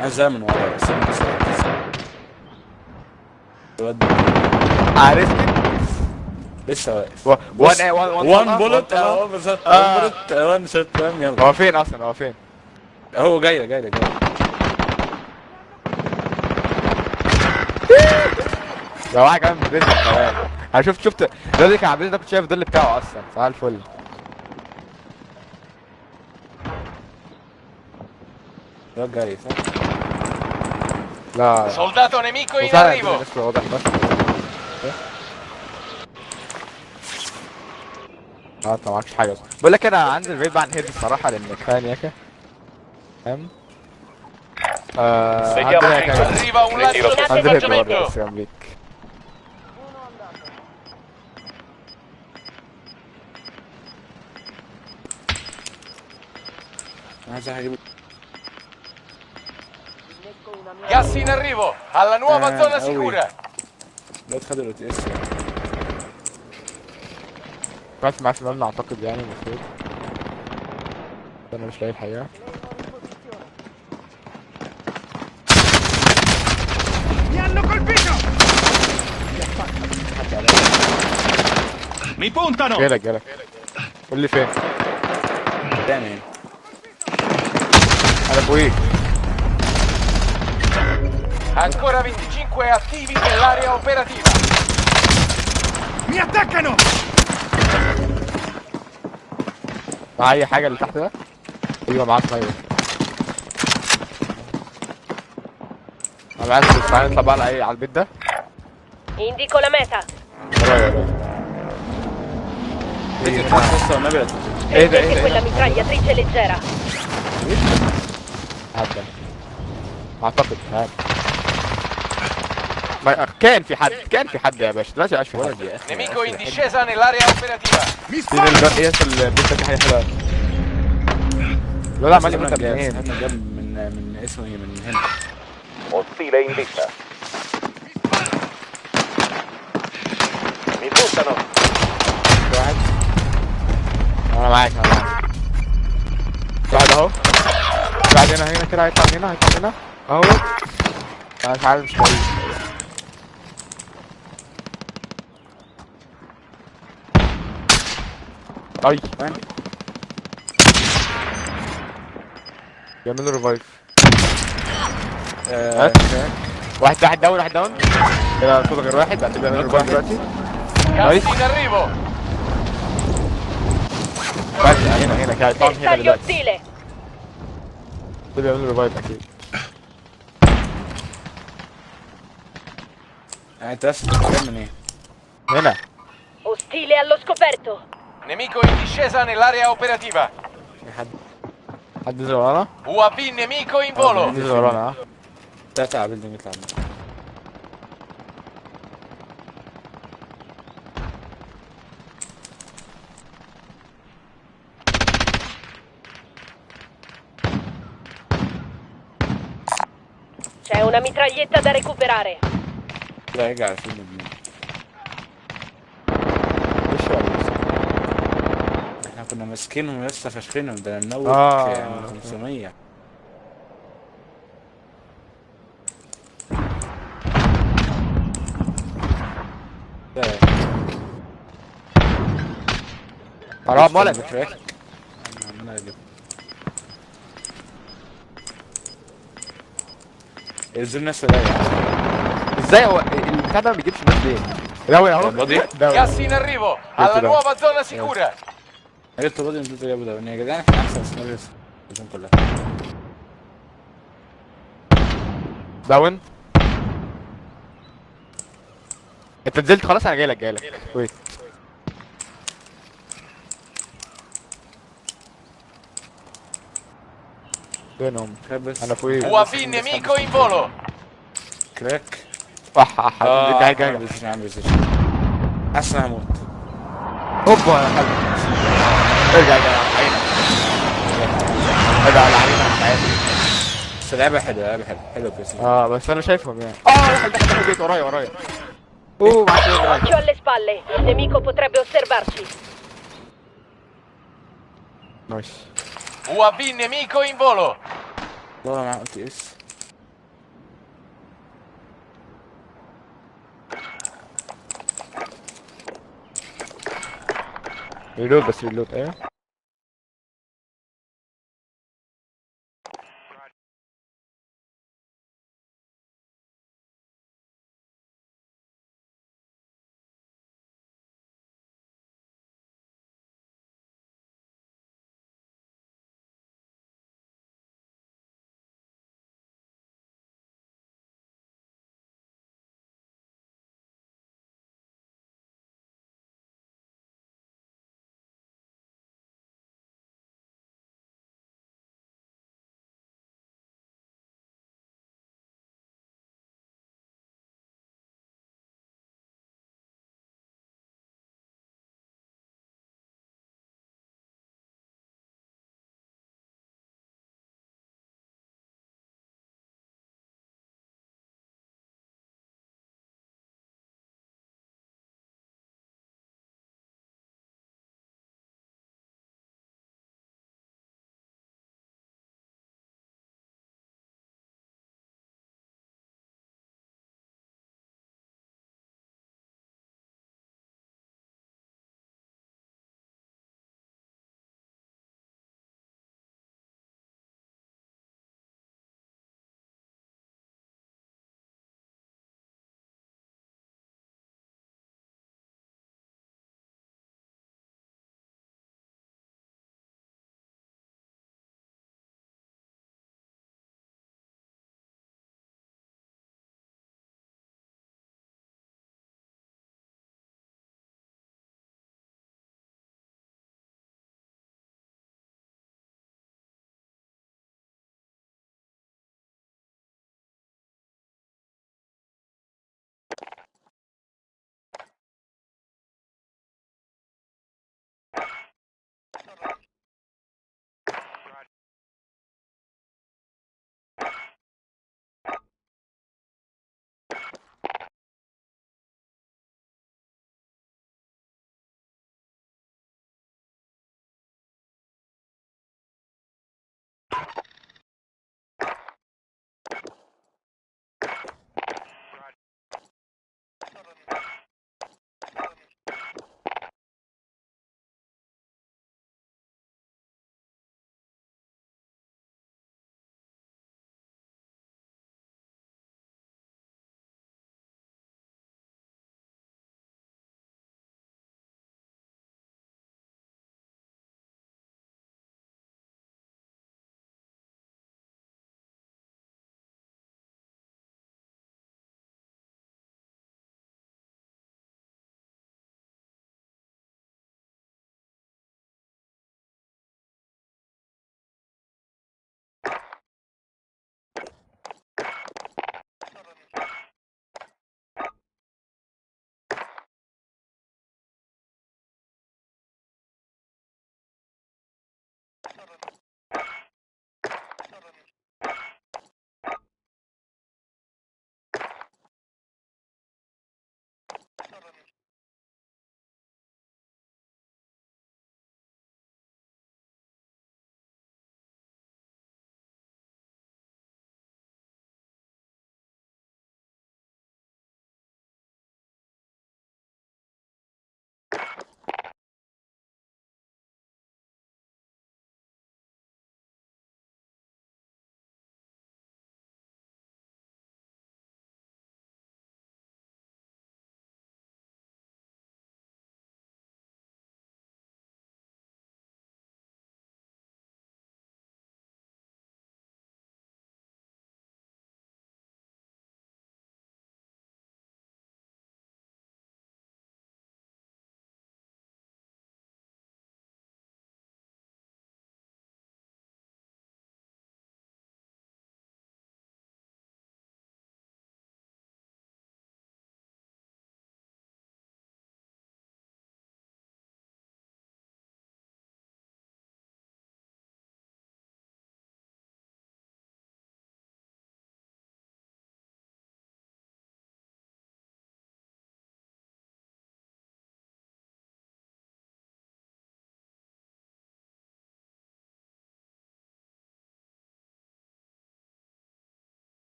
انا زي من ورا الواد عرفت؟ لسه واقف. وان بولت بالظبط. وان شوت فاهم. يلا هو فين اصلا؟ هو جاي يا واحد كمان بيدل كمان. انا شفت ده كان عامل ده، كنت شايف الظل بتاعه اصلا. صباح الفل. ده جاي صح؟ لا Soldato nemico in arrivo. واضح بس. انت معكش حاجه اصلا. بقول لك انا عندي الريد عن هيد الصراحه، لان كفايه نياكه فاهم. Arriva un lasso di equipaggiamento. Gas in arrivo alla nuova zona sicura. لا تخدر او تي اس. كنت معاه في المبنى اعتقد يعني المفروض. انا مش لاقي الحقيقه. Mi hanno colpito! Mi puntano! جالك قول لي فين؟ تاني انا فوقيك. Ancora 25 attivi nell'area operativa. Mi attaccano! مع اي حاجه اللي تحت ده؟ ايوه معاك سنايبر. انا عايز نطلع بقى على البيت ده. Indico la meta. ورايا لسه النبي Prendete quella mitragliatrice leggera. عدى اعتقد هاد ما كان في حد يا باشا دلوقتي مبقاش في حد. Nemico in discesa nell'area operativa. ايه البنت دي حاجه حلوه. الواد عمال يموت منين؟ جاب من اسمه ايه من هنا. Ostile in vista. Mi puntano. واحد انا معاك واحد اهو. واحد هنا كده هيطلع هنا اهو. انا مش عارف مش لاقيه. اي بيعملوا ريفايف. واحد داون كده صوت غير واحد بعد بيعملوا ريفايف دلوقتي. Gas in arrivo. واحد هنا كده طبعا هنا Bersaglio دلوقتي. ostile. ده بيعملوا ريفايف اكيد. انت بس بتتكلم من ايه؟ هنا Ostile allo scoperto. Nemico in discesa nell'area operativa. حد نزل ورانا؟ UAV nemico in volo. نزل ورانا ها؟ تطلع بيلدينج يطلع. C'è una mitraglietta da recuperare. لا يرجع على فيلم ابني. احنا كنا ماسكينهم لسه فاشخينهم ده نموت 500. حرام ولد. ينزل ناس ولا ازاي هو البتاع ده ما بيجيبش ناس ليه؟ ده هو اهو. Gas in arrivo. Alla nuova zona sicura. قلت راضي نزلت جابوا ده يا جدعان احنا احسن سيناريو في الزون كلها. داون. انت نزلت خلاص انا جاي لك ويت. فينهم؟ انا فوقيه. UAV nemico in volo. كراك. صح جاي حاسس اني هموت. هوبا يا حبيبي. ارجع على عينك. بس لعبة حلوة بس. بس انا شايفهم يعني. واحد دخل البيت ورايا. Occhio alle spalle. Il nemico potrebbe osservarci. نايس. UAV nemico in volo. والله ما قلت اس. ريلود ايه